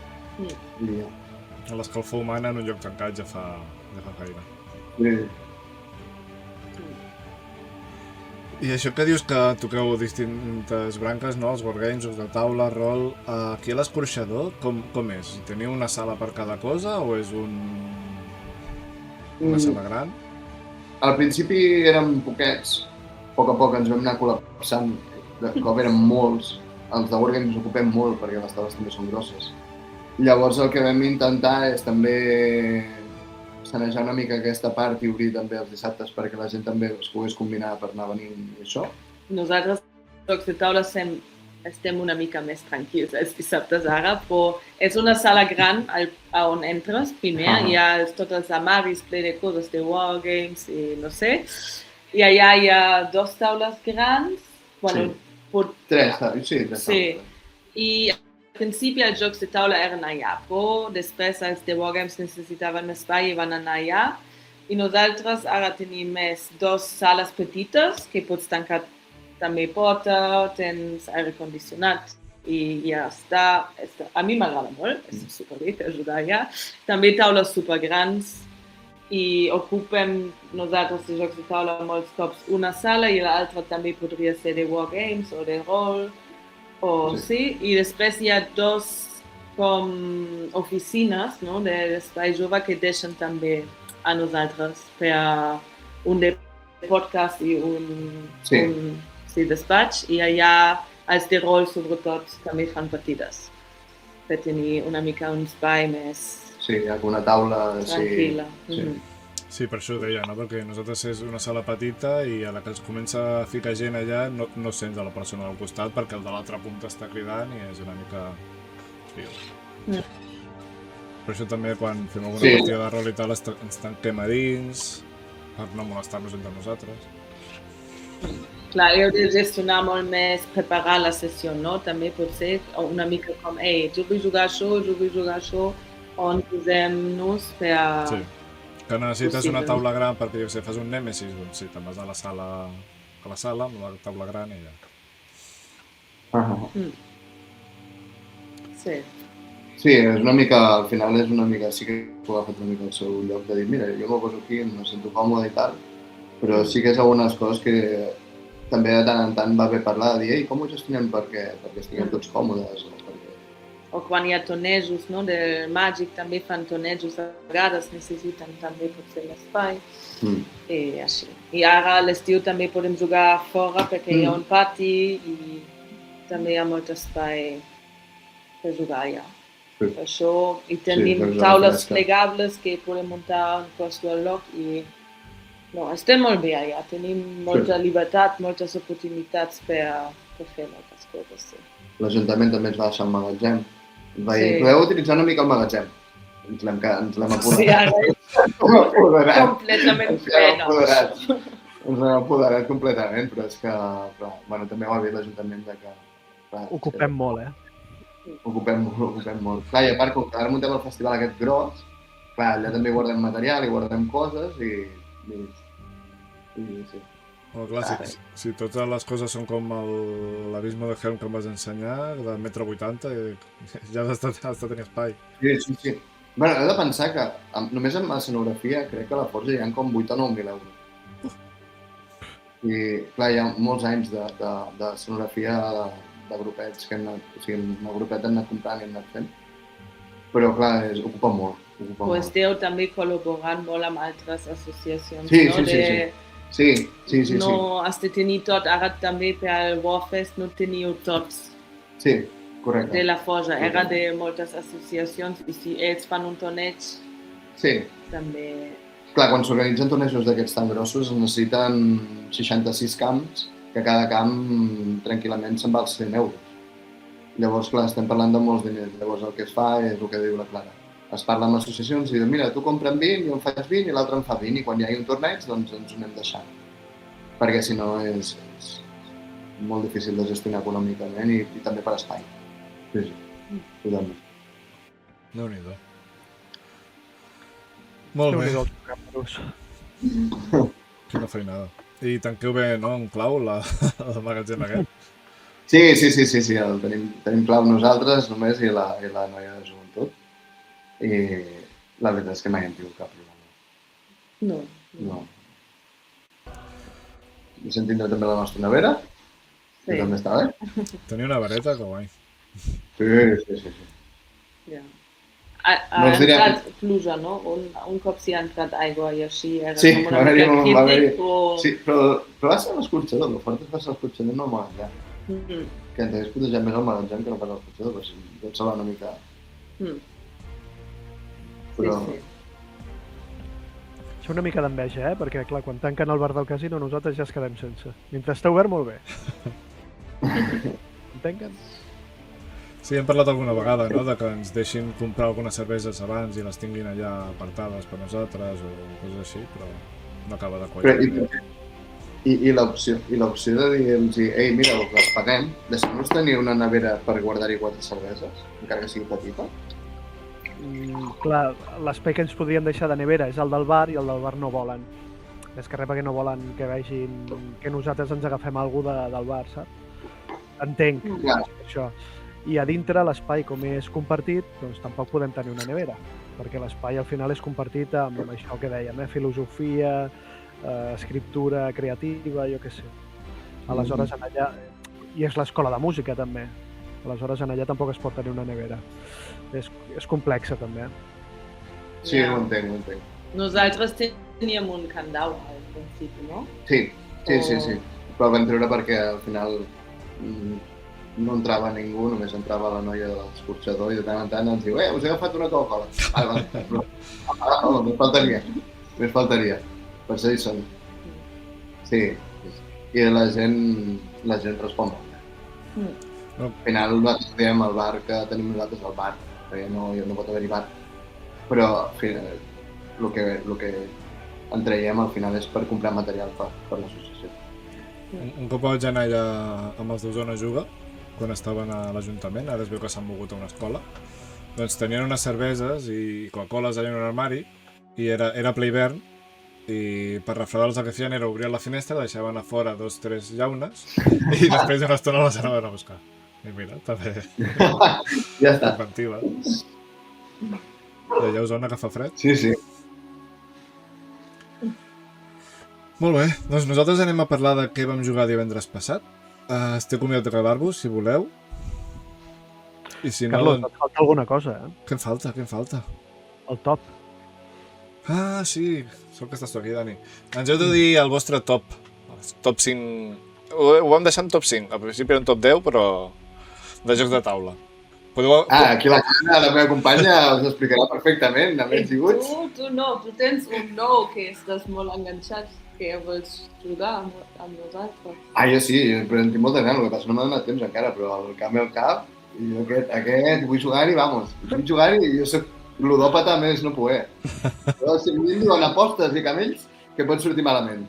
L'escalfor humana en un lloc tancat ja fa gaire. Sí. I això que dius que toqueu distintes branques, no? Els board games, jocs de taula, rol... Aquí a l'Escorxador, com és? Teniu una sala per cada cosa o és una sala gran? Al principi érem poquets, a poc ens vam anar col·lapsant, de cop érem molts, els de board games ens ocupem molt perquè les taules també són grosses. Llavors el que vam intentar és també sanejar una mica aquesta part i obrir també els dissabtes perquè la gent també es pogués combinar per anar venint i això. Nosaltres, jocs de taula, estem una mica més tranquils els dissabtes ara, però és una sala gran on entres primer, hi ha tots els armaris ple de coses de wargames i no sé, i allà hi ha 2 taules grans, bueno, tres taules. I al principi els jocs de taula eren allà, però després els de wargames necessitaven espai i van anar allà, i nosaltres ara tenim 2 sales petites que pots tancar també porta, tens aire condicionat i ja està. A mi m'agrada molt, és superbé ajudar allà. També taules supergrans i ocupem nosaltres de jocs de taula molts cops una sala i l'altra també podria ser de wargames o de rol, i després hi ha 2 com oficines, no, de l'espai jove que deixen també a nosaltres per un de podcast i un despatx, i allà els de rol sobretot també fan partides per tenir una mica un espai més alguna taula tranquil·la. Sí, per això ho deia, no? Perquè nosaltres és una sala petita i a la que es comença a ficar gent allà no sents a la persona al costat perquè el de l'altra punta està cridant i és una mica frio. Per això també quan fem alguna partida de rol i tal ens tanquem a dins per no molestar-nos entre nosaltres. Clar, heu de gestionar molt més, preparar la sessió, no? També pot ser una mica com, jo vull jugar això, on posem-nos per... Sí, que necessites una taula gran perquè, si fas un Nèmesis, doncs sí, te'n vas a la sala amb la taula gran i ja. Sí, és una mica, al final és una mica, sí que ho ha fet una mica el seu lloc de dir, mira, jo m'ho poso aquí, em sento còmode i tal, però sí que és algunes coses que també de tant en tant va bé parlar, de dir, com ho gestionem perquè estiguem tots còmodes. O quan hi ha tornejos, no? Del Màgic també fan tornejos, a vegades necessiten també potser l'espai i així. I ara a l'estiu també podem jugar fora perquè hi ha un pati i també hi ha molt espai per jugar allà. Per això hi tenim taules plegables que podem muntar en qualsevol lloc i estem molt bé allà, tenim molta llibertat, moltes oportunitats per fer moltes coses. L'Ajuntament també ens va deixar un magatzem. Va dir, podeu utilitzar una mica el magatzem. Ens l'hem apoderat. Sí, ara és completament plena. Ens l'hem apoderat completament, però és que, també va dir l'Ajuntament que... Ocupem molt, Ocupem molt. Clar, i a part, com que ara muntem el festival aquest gros, clar, allà també guardem material i guardem coses i sí. Bueno, clar, si totes les coses són com l'abisme de Helm que em vas ensenyar, de 1,80 m, ja has de tenir espai. Sí. Bueno, he de pensar que només amb escenografia crec que a la Forja hi ha com 8 o 9.000 euros. I clar, hi ha molts anys d'escenografia de grupets que hem anat, o sigui, el grupet hem anat comprant i hem anat fent. Però clar, ocupa molt. Pues esteu també col·laborant molt amb altres associacions, no? Sí. No has de tenir tot, ara també per al Warfest no teniu tots. Sí. Correcte. de la Fosa, era de moltes associacions i si ells fan un torneig Sí. també... Clar, quan s'organitzen tornejos d'aquests tan grossos es necessiten 66 camps, que cada camp tranquil·lament se'n val 100 euros. Llavors, clar, estem parlant de molts diners. Llavors el que es fa és el que diu la Clara. Es parla amb associacions i diu, mira, tu compra'm 20, jo en faig 20 i l'altre en fa 20 i quan hi hagi un torneig doncs ens ho anem deixant. Perquè si no és molt difícil de gestionar econòmicament i també per espai. Sí, totalment. Déu-n'hi-do. Molt bé. Déu-n'hi-do, els càmeros. Quina feinada. I tanqueu bé, no, en clau, el magatzem aquest? Sí, el tenim clau nosaltres només i la noia de joventut. I la veritat és que mai hem tingut cap problema. No. I se'n tindrà també la nostra nevera, que també està bé. Tenia una vareta, que guai. Sí. Ja. Ha entrat pluja, no? Un cop s'hi ha entrat aigua i així era com una mica crític o... Sí, però va ser l'escorxador, el fort va ser l'escorxador, no el magatzem. Que ens hagués protejat més el magatzem que no pas l'escorxador, però sí, pot salvar una mica. Però... Sí. Això una mica d'enveja, perquè clar, quan tanquen el bar del casino nosaltres ja es quedem sense. Mentre està obert, molt bé. Entenquen? Sí, hem parlat alguna vegada, no?, de que ens deixin comprar algunes cerveses abans i les tinguin allà apartades per nosaltres o coses així, però no acaba de quallar. I l'opció de dir-los, ei, mira, les paguem, deixem-nos tenir una nevera per guardar-hi 4 cerveses, encara que sigui petita? Clar, l'espai que ens podrien deixar de nevera és el del bar i el del bar no volen. És que res perquè no volen que vegin que nosaltres ens agafem alguna del bar, saps? Entenc, això. I a dintre l'espai, com és compartit, doncs tampoc podem tenir una nevera, perquè l'espai al final és compartit amb això que dèiem, filosofia, escriptura creativa, jo què sé. Aleshores, en allà... I és l'escola de música, també. Aleshores, en allà tampoc es pot tenir una nevera. És complexa, també. Sí, ho entenc. Nosaltres teníem un candau al principi, no? Sí. Però el vam treure perquè al final no entrava ningú, només entrava la noia de l'escorxador i de tant en tant ens diu us he agafat una Coca-Cola. Només faltaria. Per això hi són. Sí. I la gent respon molt. Al final nosaltres diem al bar que tenim nosaltres al bar, perquè no pot haver-hi bar. Però el que en traiem al final és per comprar material per l'associació. Un cop vaig anar allà amb els d'Osona Juga, quan estaven a l'Ajuntament, ara es veu que s'han mogut a una escola, doncs tenien unes cerveses i Coca-Coles allà en un armari i era ple hivern i per refredar-los el que feien era obrir la finestra, deixaven a fora 2 o 3 llaunes i després d'una estona les anaven a buscar. I mira, també... Ja està. Inventiva. I allà a Osona que fa fred. Sí. Molt bé, doncs nosaltres anem a parlar de què vam jugar divendres passat. Esteu convidat a quedar-vos, si voleu. I si Carlos, no... et falta alguna cosa, Què em falta? El top. Ah, sí, sort que estàs tu aquí, Dani. Ens heu de dir el vostre top. Top 5... Ho vam deixar en top 5. Al principi era un top 10, però de jocs de taula. Aquí la Clara, la meva companya, us explicarà perfectament, a menys iguts. Tu tens un nou que estàs molt enganxat, que vols jugar amb nosaltres. Jo sí, però en tinc molta gana, el que passa no m'ha donat temps encara, però el cap, i jo aquest vull jugar-hi, vamos. Vull jugar-hi i jo soc ludòpata més no poder. Però si em diuen apostes i camells, que pot sortir malament.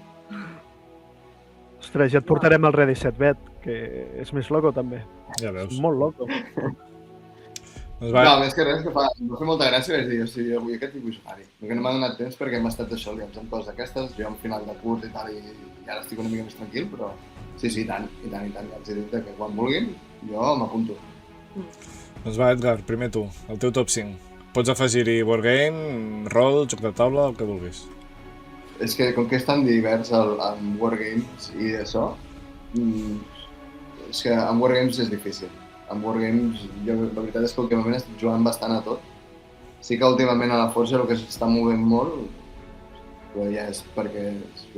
Ostres, ja et portarem el Ready Set Bet, que és més loco també. Ja veus. És molt loco. No, més que res que em va fer molta gràcia, vaig dir, hosti, avui aquest vull jugar-hi. Perquè no m'ha donat temps perquè hem estat això, liats amb coses d'aquestes, jo en final de curs i tal, i ara estic una mica més tranquil, però sí, i tant. Ja els he dit que quan vulguin, jo m'apunto. Doncs va, Edgar, primer tu, el teu top 5. Pots afegir-hi wargame, rol, joc de taula, el que vulguis. És que com que és tan divers amb wargames i això, és que amb wargames és difícil. Amb wargames, jo la veritat és que últimament estic jugant bastant a tot. Sí que últimament a la Forja el que s'està movent molt, però ja és perquè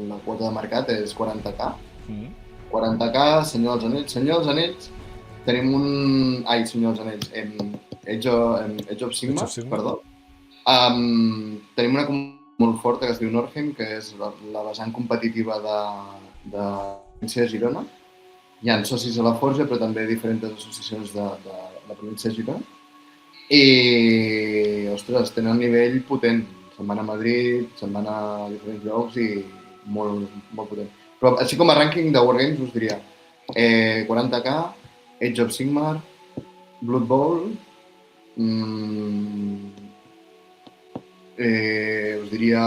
la quota de mercat és 40k. 40k, Senyor dels Anells, Tenim un... Ai, Senyor dels Anells. Age of Sigmar, perdó. Tenim una molt forta que es diu Norheim, que és la vessant competitiva de la província de Girona. Hi ha socis a la Forja, però també diferents associacions de la província de Girona. I, ostres, tenen un nivell potent. Se'n van a Madrid, se'n van a diferents llocs i molt, molt potent. Però així com a rànquing de Wargames us diria 40k, Age of Sigmar, Blood Bowl, us diria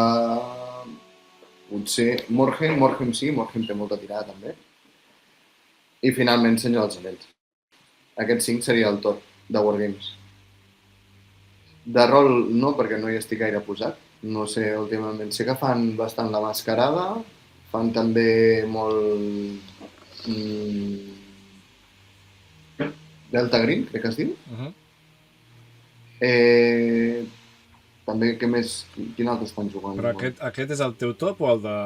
potser Morhem sí, Morhem té molta tirada també. I finalment Senyor dels Anells. Aquest 5 seria el tot de Wargames. De rol no, perquè no hi estic gaire posat. No sé, últimament sé que fan bastant la mascarada, fan també molt... Delta Green, crec que es diu. També, què més? Quin altre estan jugant? Però aquest és el teu top o el de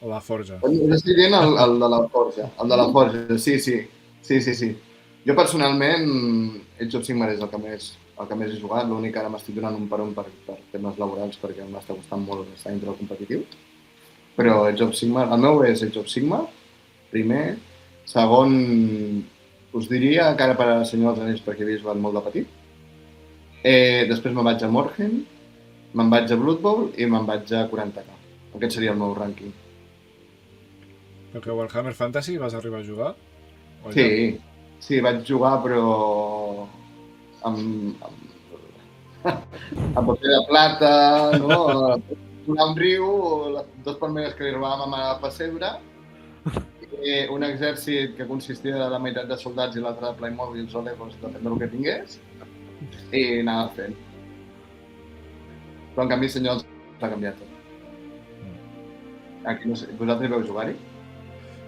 la Forja? Estic dient el de la Forja. El de la Forja, sí. Jo personalment, Age of Sigmar és el que més he jugat. L'únic que ara m'estic donant un per temes laborals perquè m'està costant molt estar dintre del competitiu. Però Age of Sigmar, el meu és Age of Sigmar, primer. Segon, us diria que ara per a Senyor dels Anells perquè havia jugat molt de petit. Després me'n vaig a Morhen, me'n vaig a Blood Bowl i me'n vaig a 40k. Aquest seria el meu rànquing. Perquè Warhammer Fantasy vas arribar a jugar? Sí, vaig jugar però amb paper de plata, no? Un riu, les dues palmeres que li robàvem a la pessebre, un exèrcit que consistia de la meitat de soldats i l'altre de Playmobil o Legos, depèn del que tingués, i anava fent. Però en canvi, Senyor, s'ha canviat tot. Aquí no sé, vosaltres veu jugar-hi?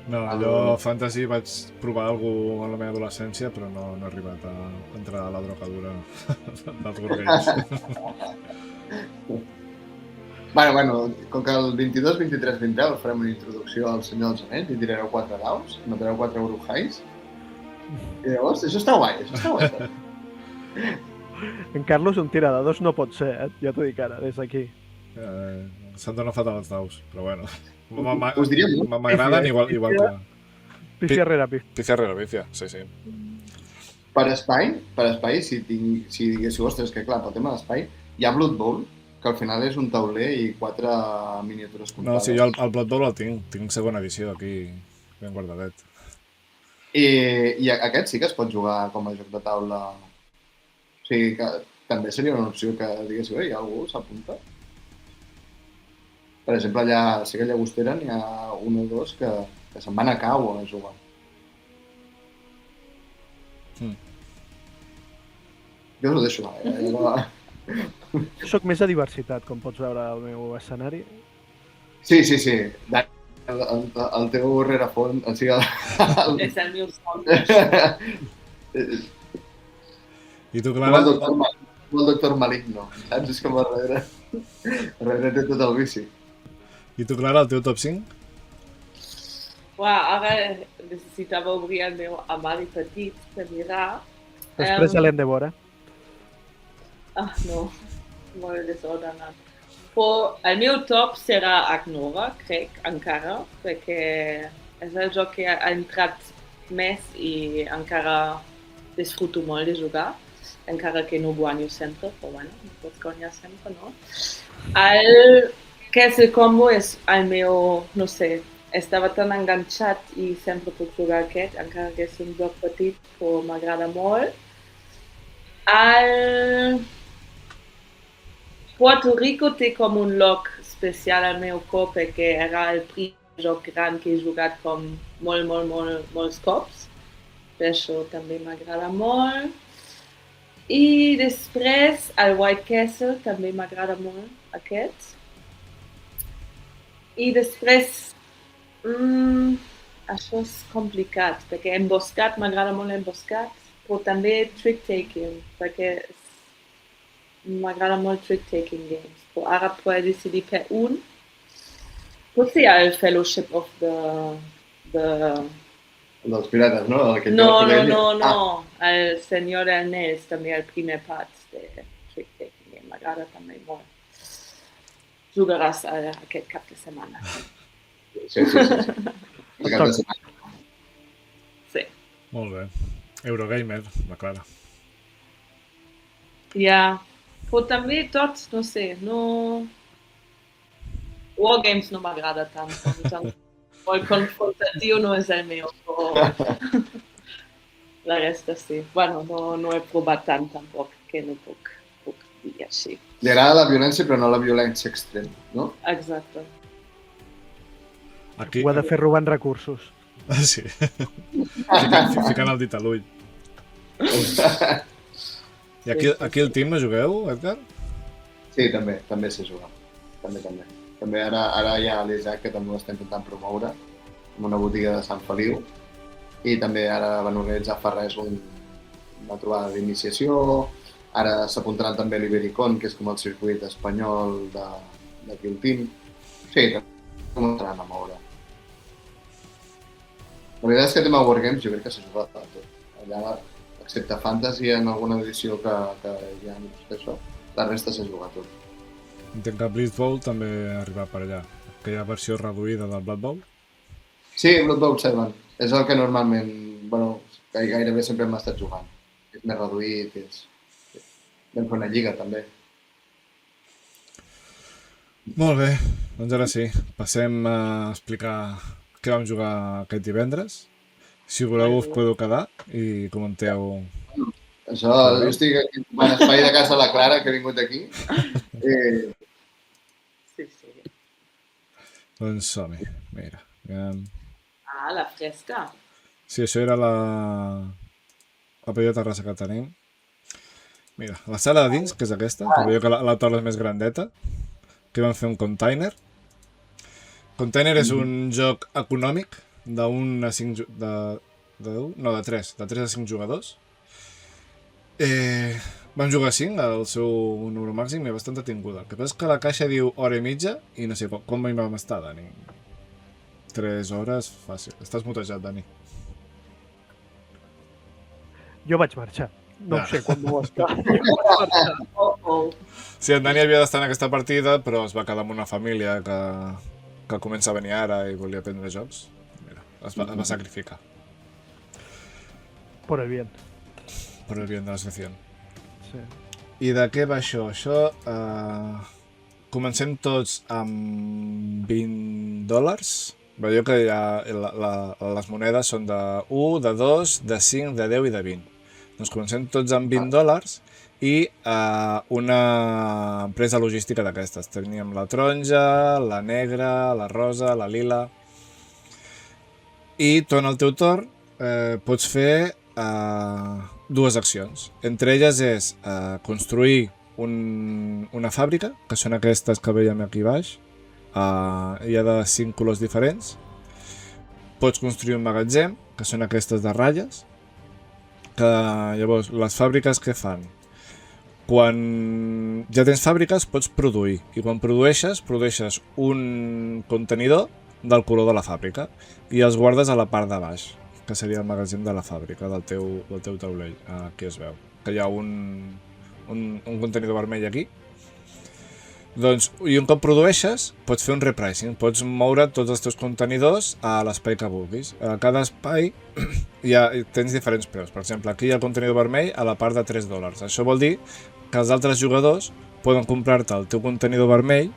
No, jo Fantasy vaig provar alguna cosa en la meva adolescència, però no he arribat a entrar a la drocadura dels Wargames. Bueno, com que el 22, 23, 20 farem una introducció al Senyor dels Anells i tirareu 4 daus, matareu 4 brujais. I llavors, això està guai. En Carlos un tiradors no pot ser, ja t'ho dic ara, des d'aquí. Se'm dona fatal els daus, però bueno. Us diria molt. M'agraden igual que... Pifia rere pifia. Pifia rere pifia, sí. Per espai, si diguéssiu, ostres, que clar, pel tema d'espai, hi ha Blood Bowl, que al final és un tauler i 4 miniatures comptades. No, sí, jo el Blood Bowl el tinc segona edició aquí, ben guardadet. I aquest sí que es pot jugar com a joc de taula. O sigui, que també seria una opció que diguéssiu, hi ha algú s'apunta? Per exemple, allà, sí que a Llagostera n'hi ha un o dos que se'n van a cau a jugar. Jo us ho deixo anar, Jo soc més de diversitat, com pots veure al meu escenari. Sí. El teu rerefons, o sigui... És el meu son. I tu, Clara? El doctor Maligno, saps? És com a darrere té tot el vici. I tu, Clara, el teu top 5? Ara necessitava obrir el meu armari petit per mirar. Després l'hem de veure. No, molt desordenat. Però el meu top serà Agnora, crec, encara, perquè és el joc que ha entrat més i encara disfruto molt de jugar, encara que no guanyo sempre, però bueno, no pots guanyar sempre, no? El Castle Combo és el meu, no sé, estava tan enganxat i sempre puc jugar aquest, encara que és un joc petit, però m'agrada molt. El Puerto Rico té com un lloc especial al meu cor perquè era el primer joc gran que he jugat com molts cops. Per això també m'agrada molt. I després el White Castle també m'agrada molt, aquest. I després, això és complicat, perquè emboscat m'agrada molt emboscat, però també trick-taking, perquè m'agrada molt trick-taking games. Però ara puc decidir per un. Potser el Fellowship of the dels pirates, no? No. El senyor Ernest, també el primer part de Trick Taking Game, m'agrada també molt. Jugaràs aquest cap de setmana. Sí. El cap de setmana. Sí. Molt bé. Eurogamer, la Clara. Ja, però també tots, no sé, no... Wargames no m'agrada tant, el confrontatiu no és el meu, però la resta sí. Bueno, no he provat tant tampoc, que no puc dir així. Li agrada la violència, però no la violència extrema, no? Exacte. Aquí... Ho ha de fer robant recursos. Sí. Ficant el dit a l'ull. I aquí el team no jugueu, Edgar? Sí, també sé jugar. També ara hi ha l'Isaac, que també ho està intentant promoure, en una botiga de Sant Feliu, i també ara van organitzar fa res una trobada d'iniciació. Ara s'apuntaran també a l'Ibericon, que és com el circuit espanyol d'aquí el team. Sí, també començaran a moure. La veritat és que el tema Wargames jo crec que s'ha jugat a tot. Allà, excepte Fantasy, en alguna edició que hi ha això, la resta s'ha jugat a tot. Entenc que Blitz Bowl també ha arribat per allà. Aquella versió reduïda del Blood Bowl? Sí, Blood Bowl 7. És el que normalment, gairebé sempre hem estat jugant. És més reduït, vam fer una lliga també. Molt bé, doncs ara sí. Passem a explicar què vam jugar aquest divendres. Si voleu us podeu quedar i comenteu... Això, jo estic aquí en espai de casa de la Clara, que he vingut aquí. Sí. Doncs som-hi, mira. La fresca. Sí, això era la petita terrassa que tenim. Mira, la sala de dins, que és aquesta, que veieu que la taula és més grandeta, que vam fer un container. Container és un joc econòmic de 1 a 5... de 3 a 5 jugadors. Vam jugar a 5, el seu número màxim, i bastant tinguda. El que passa és que la caixa diu hora i mitja, i no sé com hi vam estar, Dani. 3 hores, fàcil. Estàs mutejat, Dani. Jo vaig marxar. No ho sé quan m'ho està. Sí, en Dani havia d'estar en aquesta partida, però es va quedar amb una família que comença a venir ara i volia aprendre jocs. Mira, es va sacrificar. Por el bien. Per el bien de la secció. Sí. I de què va això? Això... comencem tots amb $20. Veieu que les monedes són de 1, de 2, de 5, de 10 i de 20. Doncs comencem tots amb $20 i una empresa logística d'aquestes. Teníem la taronja, la negra, la rosa, la lila... I tu en el teu torn pots fer dues accions. Entre elles és construir una fàbrica, que són aquestes que veiem aquí baix. Hi ha de 5 colors diferents. Pots construir un magatzem, que són aquestes de ratlles. Que llavors les fàbriques què fan? Quan ja tens fàbriques pots produir, i quan produeixes un contenidor del color de la fàbrica i els guardes a la part de baix, que seria el magatzem de la fàbrica, del teu taulell. Aquí es veu que hi ha un contenidor vermell aquí. Doncs, i un cop produeixes, pots fer un repricing, pots moure tots els teus contenidors a l'espai que vulguis. A cada espai tens diferents preus. Per exemple, aquí hi ha el contenidor vermell a la part de $3. Això vol dir que els altres jugadors poden comprar-te el teu contenidor vermell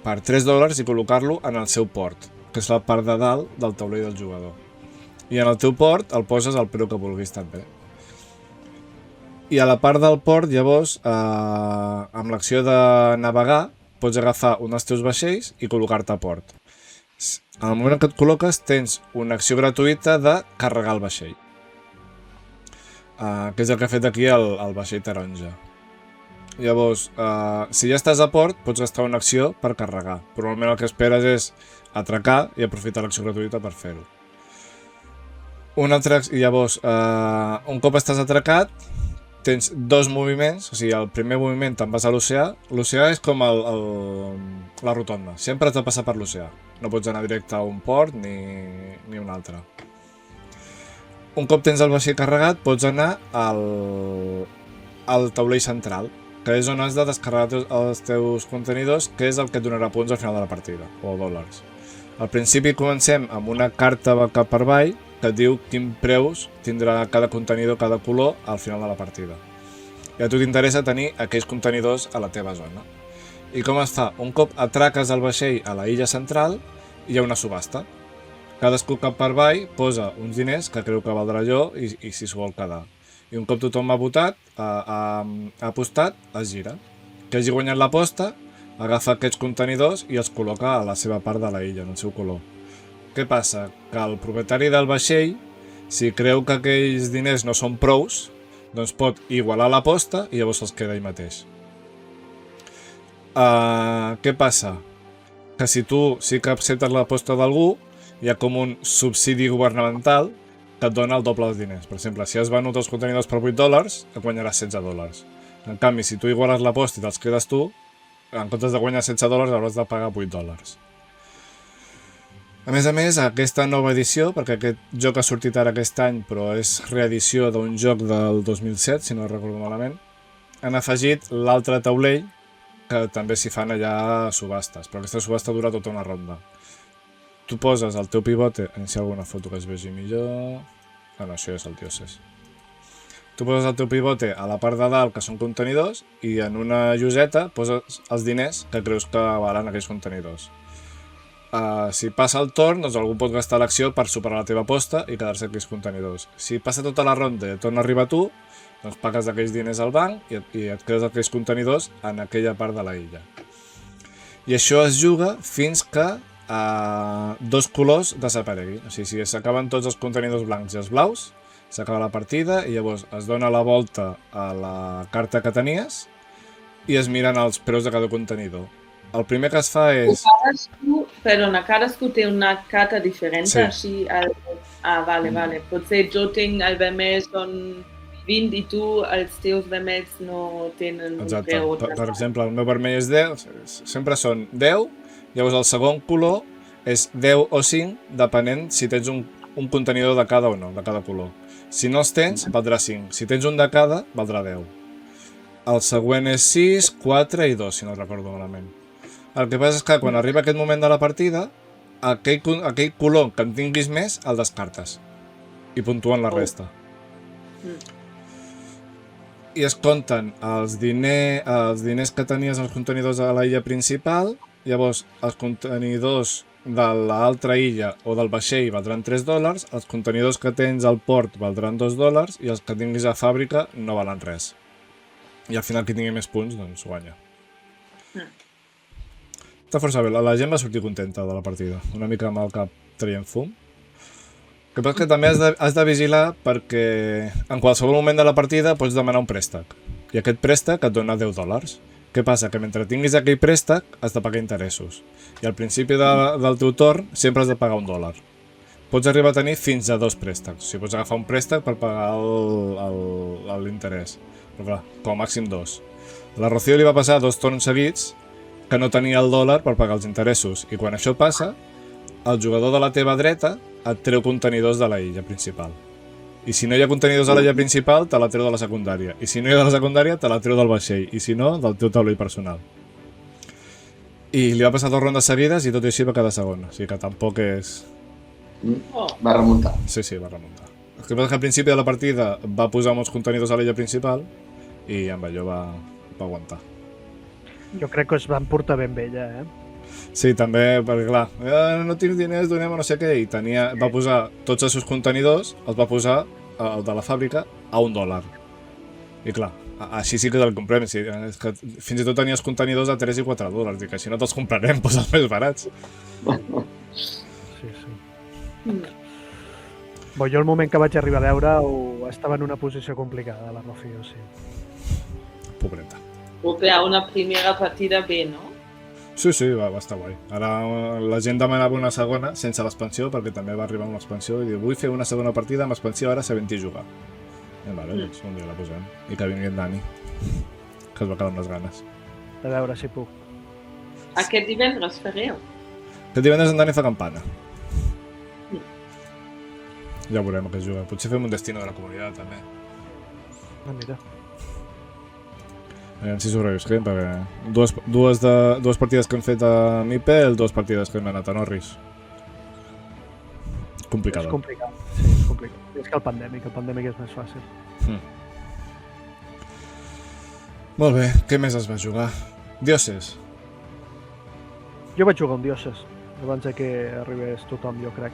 per $3 i col·locar-lo en el seu port, que és la part de dalt del taulell del jugador. I en el teu port el poses al preu que vulguis també. I a la part del port, llavors, amb l'acció de navegar, pots agafar un dels teus vaixells i col·locar-te a port. En el moment en què et col·loques, tens una acció gratuïta de carregar el vaixell. Que és el que ha fet aquí el vaixell taronja. Llavors, si ja estàs a port, pots gastar una acció per carregar. Però normalment el que esperes és atracar i aprofitar l'acció gratuïta per fer-ho. Llavors, un cop estàs atracat, tens dos moviments, o sigui, el primer moviment te'n vas a l'oceà. L'oceà és com la rotonda, sempre has de passar per l'oceà. No pots anar directe a un port ni un altre. un cop tens el vaixell carregat, pots anar al taulell central, que és on has de descarregar els teus contenidors, que és el que et donarà punts al final de la partida, o dòlars. Al principi comencem amb una carta cap per avall que et diu quin preus tindrà cada contenidor, cada color, al final de la partida. I a tu t'interessa tenir aquells contenidors a la teva zona. I com es fa? Un cop atraques el vaixell a la illa central, hi ha una subhasta. Cadascú cap per avall posa uns diners que creu que valdrà allò i si s'ho vol quedar. I un cop tothom ha votat, ha apostat, es gira. Que hagi guanyat l'aposta, agafa aquests contenidors i els col·loca a la seva part de la illa, en el seu color. Què passa? Que el propietari del vaixell, si creu que aquells diners no són prous, doncs pot igualar l'aposta i llavors els queda ell mateix. Què passa? Que si tu sí que acceptes l'aposta d'algú, hi ha com un subsidi governamental que et dona el doble dels diners. Per exemple, si has venut els contenidors per $8, et guanyaràs $16. En canvi, si tu iguales l'aposta i te'ls quedes tu, en comptes de guanyar $16 hauràs de pagar $8. A més, aquesta nova edició, perquè aquest joc ha sortit ara aquest any, però és reedició d'un joc del 2007, si no recordo malament, han afegit l'altre taulell, que també s'hi fan allà subhastes, però aquesta subhasta dura tota una ronda. Tu poses el teu pivote, si hi ha alguna foto que es vegi millor... no, això és el Dioses. Tu poses el teu pivote a la part de dalt, que són contenidors, i en una lloseta poses els diners que creus que valen aquells contenidors. Si passa el torn, doncs algú pot gastar l'acció per superar la teva aposta i quedar-se aquells contenidors. Si passa tota la ronda i et torna a arribar tu, doncs pagues aquells diners al banc i et quedes aquells contenidors en aquella part de la illa. I això es juga fins que dos colors desapareguin. O sigui, si s'acaben tots els contenidors blancs i els blaus, s'acaba la partida i llavors es dona la volta a la carta que tenies i es miren els preus de cada contenidor. El primer que es fa és... Cadascú té una carta diferent, Sí. així... Vale. Potser jo tinc el vermell són 20 i tu els teus vermells no tenen un Exacte. preu. Per exemple, el meu vermell és 10, sempre són 10, llavors el segon color és 10 o 5, depenent si tens un contenidor de cada o no, de cada color. Si no els tens, valdrà 5. Si tens un de cada, valdrà 10. El següent és 6, 4 i 2, si no recordo malament. El que passa és que quan arriba aquest moment de la partida, aquell color que en tinguis més, el descartes. I puntuen la resta. I es compten els diners que tenies als contenidors a la illa principal, llavors els contenidors de l'altra illa o del vaixell valdran $3, els contenidors que tens al port valdran $2 i els que tinguis a fàbrica no valen res. I al final qui tingui més punts, doncs guanya. Està força bé, la gent va sortir contenta de la partida, una mica amb el cap traient fum. El que passa és que també has de vigilar perquè en qualsevol moment de la partida pots demanar un préstec i aquest préstec et dona $10. Què passa? Que mentre tinguis aquell préstec has de pagar interessos i al principi del teu torn sempre has de pagar $1. Pots arribar a tenir fins a 2 préstecs, o sigui, pots agafar un préstec per pagar l'interès, però clar, com a màxim 2. A la Rocío li va passar 2 torns seguits que no tenia el dòlar per pagar els interessos i quan això passa, el jugador de la teva dreta et treu contenidors de la illa principal. I si no hi ha contenidors a la illa principal, te la treu de la secundària. I si no hi ha de la secundària, te la treu del vaixell. I si no, del teu taulell personal. I li va passar 2 rondes seguides i tot i així va quedar segona. O sigui que tampoc és... Va remuntar. Sí, va remuntar. El que passa és que al principi de la partida va posar molts contenidors a l'illa principal i amb allò va aguantar. Jo crec que es van portar ben bé ja, Sí, també, perquè clar, no tinc diners, donem a no sé què, i va posar tots els seus contenidors, els va posar, el de la fàbrica, a $1. I clar, així sí que te'l comprem, és que fins i tot tenies contenidors a $3 i $4, dic, així no te'ls comprarem, posa els més barats. Sí. Bo, jo el moment que vaig arribar a veure estava en una posició complicada, la Rocío, sí. Pobreta. O clar, una primera partida bé, no? Sí, va estar guai. Ara la gent demanava una segona sense l'expansió, perquè també va arribar amb l'expansió i diu, vull fer una segona partida amb l'expansió ara sabent-hi jugar. I vale, doncs un dia la posem. I que vingui en Dani, que es va quedar amb les ganes. A veure si puc. Aquest divendres fareu? Aquest divendres en Dani fa campana. Ja veurem a què es juga. Potser fem un destino de la comunitat, també. Ah, mira. Aviam si sobrevisquem, perquè dues partides que hem fet a Mipel, dues partides que hem anat a Norris. Complicada. És complicat, sí, és complicat. És que el pandèmic és més fàcil. Molt bé, què més es va jugar? Dioses. Jo vaig jugar un Dioses, abans que arribés tothom, jo crec.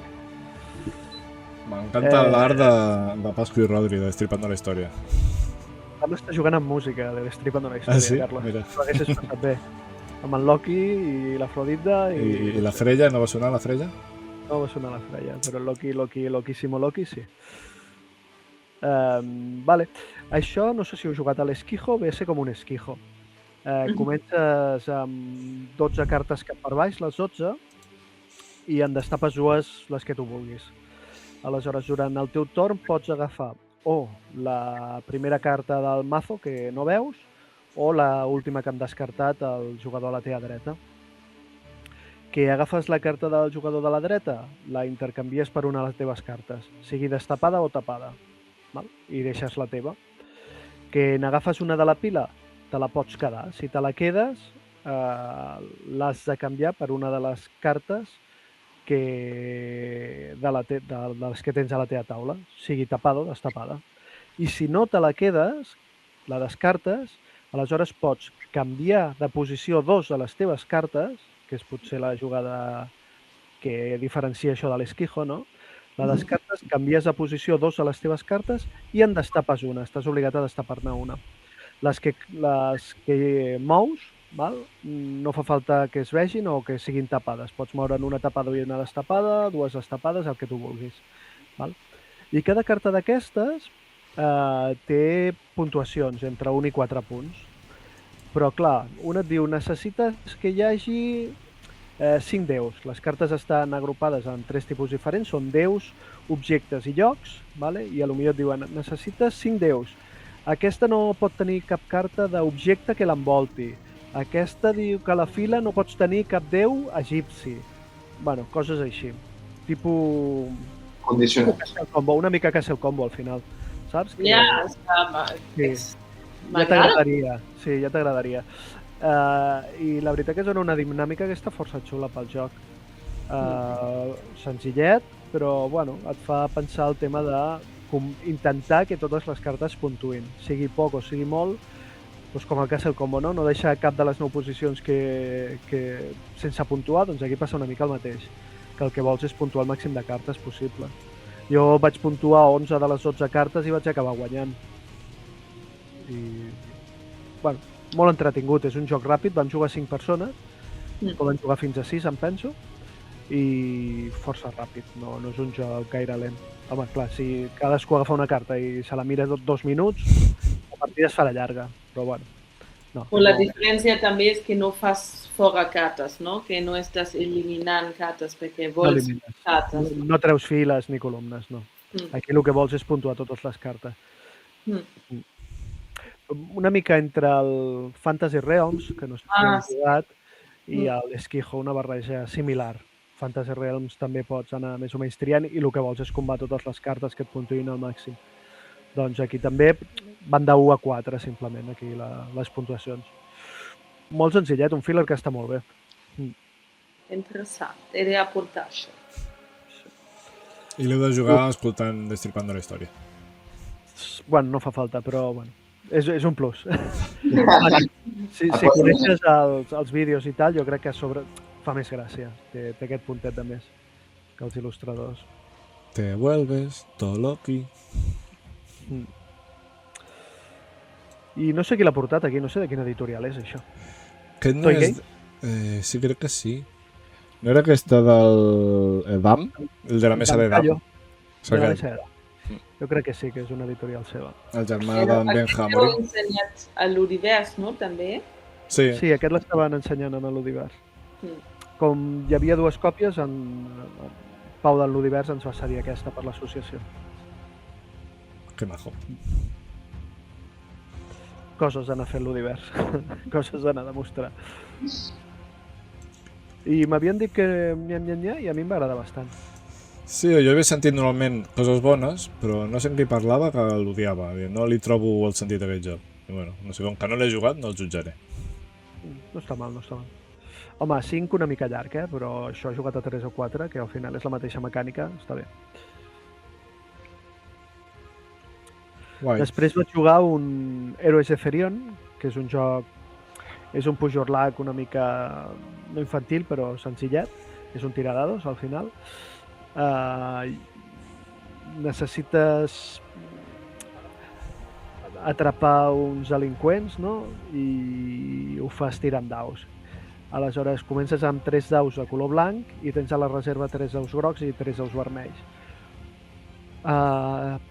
M'encanta l'art de Pascu i Rodri, de Destripando la història. Vam estar jugant amb música de Destripando la història, sí? Carles. Mira. Ho haguessis passat bé. Amb en Loki i l'Afrodita I la Freya, no va sonar la Freya? No va sonar la Freya, però Loquísimo Loki sí. Vale. Això no sé si heu jugat a l'esquijo, ve a ser com un esquijo. Comences amb 12 cartes cap per baix, les 12, i en destapes dues les que tu vulguis. Aleshores, durant el teu torn pots agafar o la primera carta del mazo que no veus o la última que han descartat el jugador a la teva dreta. Que agafes la carta del jugador de la dreta, la intercanvies per una de les teves cartes, sigui destapada o tapada, val? I deixes la teva. Que n'agafes una de la pila, te la pots quedar. Si te la quedes, l'has de canviar per una de les cartes de les que tens a la teva taula, sigui tapada o destapada. I si no te la quedes, la descartes, aleshores pots canviar de posició 2 de les teves cartes, que és potser la jugada que diferencia això de l'esquijo, no? La descartes, canvies de posició 2 de les teves cartes i en destapes una. Estàs obligat a destapar-ne una. Les que mous, val? No fa falta que es vegin o que siguin tapades. Pots moure'n una tapada i una destapada, dues destapades, el que tu vulguis. Val? I cada carta d'aquestes té puntuacions entre 1 i 4 punts. Però clar, una et diu necessites que hi hagi 5 déus. Les cartes estan agrupades en 3 tipus diferents, són déus, objectes i llocs, vale? I potser et diuen necessites 5 déus. Aquesta no pot tenir cap carta d'objecte que l'envolti. Aquesta diu que a la fila no pots tenir cap déu egipci. Bueno, coses així. Tipus... Condicionats. Una mica Castle Combo al final, saps? Ja, sí. Ja t'agradaria, sí, ja t'agradaria. I la veritat que és una dinàmica que està força xula pel joc. Senzillet, però bueno, et fa pensar el tema d'intentar que totes les cartes puntuïn, sigui poc o sigui molt, doncs com el Castle Combo, no? No deixar cap de les 9 posicions que sense puntuar, doncs aquí passa una mica el mateix, que el que vols és puntuar el màxim de cartes possible. Jo vaig puntuar 11 de les 12 cartes i vaig acabar guanyant. I, bueno, molt entretingut, és un joc ràpid, vam jugar 5 persones, poden jugar fins a 6, em penso, i força ràpid, no és un joc gaire lent. Home, clar, si cadascú agafa una carta i se la mira 2 minuts, la partida es farà llarga, però bueno. No, la diferència també és que no fas fora cartes, no? Que no estàs eliminant cartes perquè vols cartes. No treus files ni columnes, no. Aquí el que vols és puntuar totes les cartes. Una mica entre el Fantasy Realms, que no sé si hem jugat, i l'Esquijo, una barreja similar. Fantasy Realms també pots anar més o menys triant i el que vols és combar totes les cartes que et puntuïn al màxim. Doncs aquí també van de 1 a 4, simplement, aquí les puntuacions. Molt senzillet, un filler que està molt bé. Interessant, he d'aportar això. I l'heu de jugar escoltant Destripando la història. Bueno, no fa falta, però bueno, és un plus. Si coneixes els vídeos i tal, jo crec que a sobre fa més gràcia. Té aquest puntet de més que els il·lustradors. Te vuelves todo Loki. I no sé qui l'ha portat aquí, no sé de quina editorial és això. Aquest no és... sí, crec que sí. No era aquesta del DAM? El de la mesa de DAM? Jo crec que sí, que és una editorial seva. El germà d'en Ben Hammond. Heu ensenyat a l'Univers, no? També? Sí. Sí, aquest l'estaven ensenyant en l'Univers. Com hi havia 2 còpies, en Pau de l'Univers ens va cedir aquesta per l'associació. Que majo. Coses d'anar fent l'Univers. Coses d'anar a demostrar. I m'havien dit que i a mi em va agradar bastant. Sí, jo havia sentit normalment coses bones, però no sé en qui parlava que l'odiava. No li trobo el sentit a aquest joc. I bueno, no sé, com que no l'he jugat, no el jutjaré. No està mal, no està mal. Home, 5 una mica llarg, però això he jugat a 3 o 4, que al final és la mateixa mecànica, està bé. Guai. Després vaig jugar un Heroes Zeferion, que és un joc... És un push your luck una mica... no infantil, però senzillet. És un tiradados, al final. Necessites atrapar uns delinqüents, no? I ho fas tirant daus. Aleshores, comences amb 3 daus de color blanc i tens a la reserva 3 daus grocs i 3 daus vermells.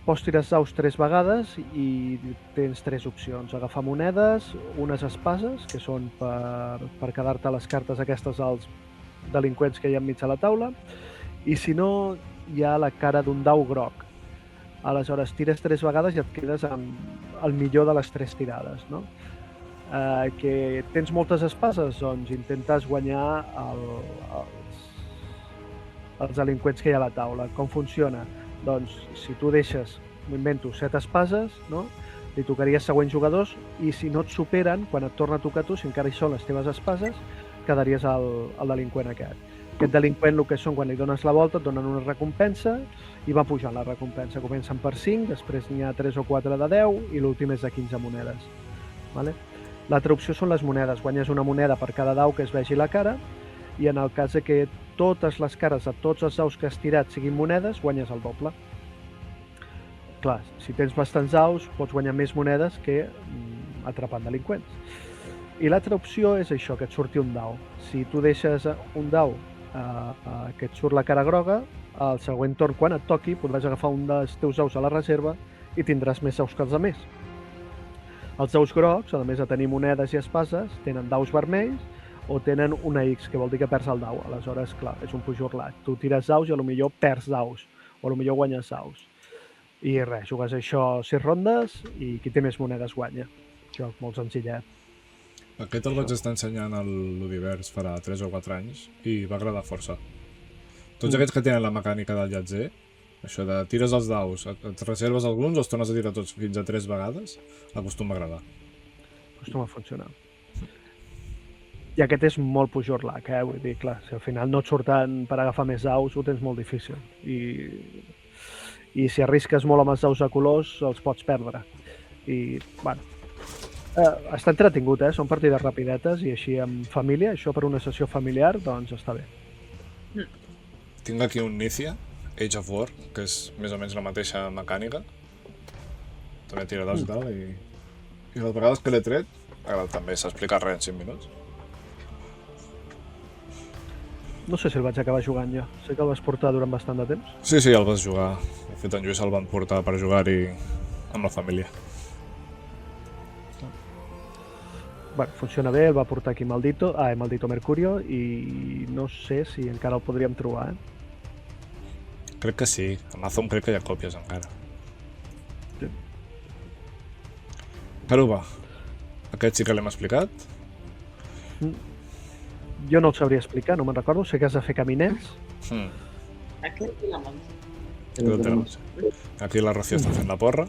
Pots tirar daus 3 vegades i tens 3 opcions. Agafar monedes, unes espases, que són per quedar-te les cartes aquestes als delinqüents que hi ha enmig a la taula, i si no, hi ha la cara d'un dau groc. Aleshores, tires 3 vegades i et quedes amb el millor de les 3 tirades, no? Que tens moltes espases, doncs intentes guanyar els delinqüents que hi ha a la taula. Com funciona? Doncs si tu deixes, m'invento, 7 espases, no? Li tocaria als següents jugadors i si no et superen, quan et torna a tocar tu, si encara hi són les teves espases, quedaries el delinqüent aquest. Aquest delinqüent el que són, quan li dones la volta, et donen una recompensa i va pujant la recompensa. Comencen per 5, després n'hi ha 3 o 4 de 10 i l'últim és de 15 monedes. Vale? L'altra opció són les monedes. Guanyes una moneda per cada dau que es vegi la cara i en el cas que totes les cares de tots els daus que has tirat siguin monedes, guanyes el doble. Clar, si tens bastants daus, pots guanyar més monedes que atrapant delinqüents. I l'altra opció és això, que et surti un dau. Si tu deixes un dau que et surt la cara groga, al següent torn, quan et toqui, podràs agafar un dels teus daus a la reserva i tindràs més daus que els altres. Els daus grocs, a més de tenir monedes i espases, tenen daus vermells o tenen una X, que vol dir que perds el dau. Aleshores, clar, és un push your luck. Tu tires daus i potser perds daus, o potser guanyes daus. I res, jugues això 6 rondes i qui té més monedes guanya. Joc molt senzillet. Aquest el vaig estar ensenyant a l'Udivers farà 3 o 4 anys i va agradar força. Tots aquests que tenen la mecànica del lletzer, això de tires els daus, et reserves alguns o els tornes a tirar tots fins a 3 vegades, acostuma a agradar. Acostuma a funcionar. I aquest és molt push your luck, vull dir, clar, si al final no et surten per agafar més daus, ho tens molt difícil. I si arrisques molt amb els daus de colors, els pots perdre. I, bueno, està entretingut, són partides rapidetes i així amb família, això per una sessió familiar, doncs està bé. Tinc aquí un Nithia, Age of War, que és més o menys la mateixa mecànica. També tira daus i tal, i les vegades que l'he tret, també s'ha explicat res en 5 minuts. No sé si el vaig acabar jugant jo. Sé que el vas portar durant bastant de temps. Sí, el vas jugar. De fet, en Lluís el van portar per jugar-hi amb la família. Bueno, funciona bé, el va portar aquí Maldito Mercurio, i no sé si encara el podríem trobar, Crec que sí. A Amazon crec que hi ha còpies encara. Sí. Caruba, aquest sí que l'hem explicat. Jo no el sabria explicar, no me'n recordo. Sé que has de fer caminets. Aquest i la Montse. Aquí la Rocío està fent la porra.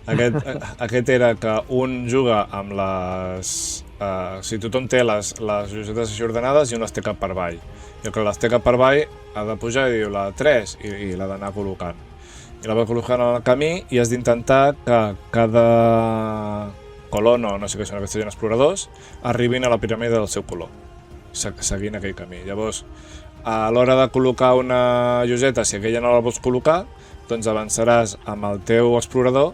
Aquest era que un juga amb les... si tothom té les llosetes així ordenades i un les té cap per avall. I el que les té cap per avall ha de pujar i diu la 3 i l'ha d'anar col·locant. I la va col·locant en el camí i has d'intentar que cada colono, no sé què són aquests gent exploradors, arribin a la piràmide del seu color, seguint aquell camí. Llavors, a l'hora de col·locar una lloseta, si aquella no la vols col·locar, doncs avançaràs amb el teu explorador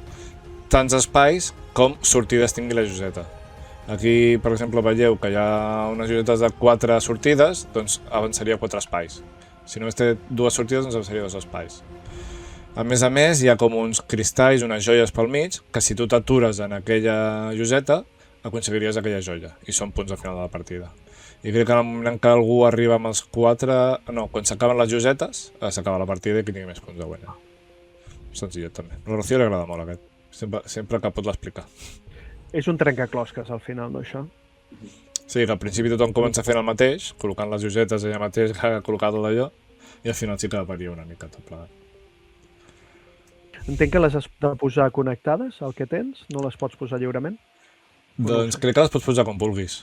tants espais com sortides tingui la lloseta. Aquí, per exemple, veieu que hi ha unes llosetes de 4 sortides, doncs avançaria 4 espais. Si només té 2 sortides, doncs avançaria 2 espais. A més, hi ha com uns cristalls, unes joies pel mig, que si tu t'atures en aquella lloseta, aconseguiries aquella joia, i són punts al final de la partida. I crec que en el moment que algú arriba amb els 4... No, quan s'acaben les llosetes, s'acaba la partida i qui tingui més punts de guanyar. Senzillet, també. A la Rocío li agrada molt aquest. Sempre que pot l'explicar. És un trencaclosques, al final, no, això? Sí, que al principi tothom comença fent el mateix, col·locant les llosetes allà mateix que ha col·locat el d'allò, i al final sí que varia una mica tot plegat. Entenc que les has de posar connectades al que tens, no les pots posar lliurement? Doncs crec que les pots posar com vulguis.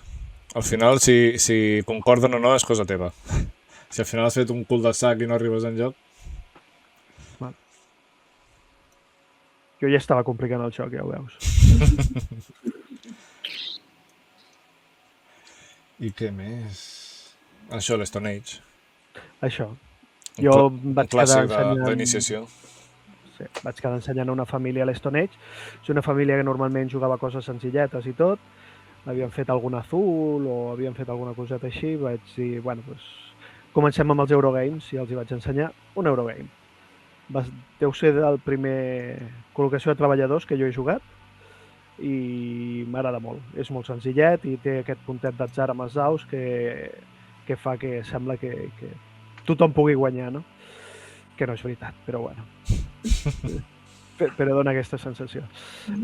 Al final, si concorden o no, és cosa teva. Si al final has fet un cul de sac i no arribes enlloc... Jo ja estava complicant el joc, ja ho veus. I què més? Això, l'Stone Age. Això. Jo vaig quedar ensenyant... d'iniciació. Sí, vaig quedar ensenyant a una família a l'Stone Age. És una família que normalment jugava coses senzilletes i tot. Havien fet algun azul o havien fet alguna coseta així. Vaig dir, bueno, doncs comencem amb els Eurogames i els hi vaig ensenyar un Eurogame. Deu ser del primer col·locació de treballadors que jo he jugat i m'agrada molt. És molt senzillet i té aquest puntet d'atzar amb els daus que fa que sembla que tothom pugui guanyar, no? Que no és veritat, però bueno. Però dona aquesta sensació.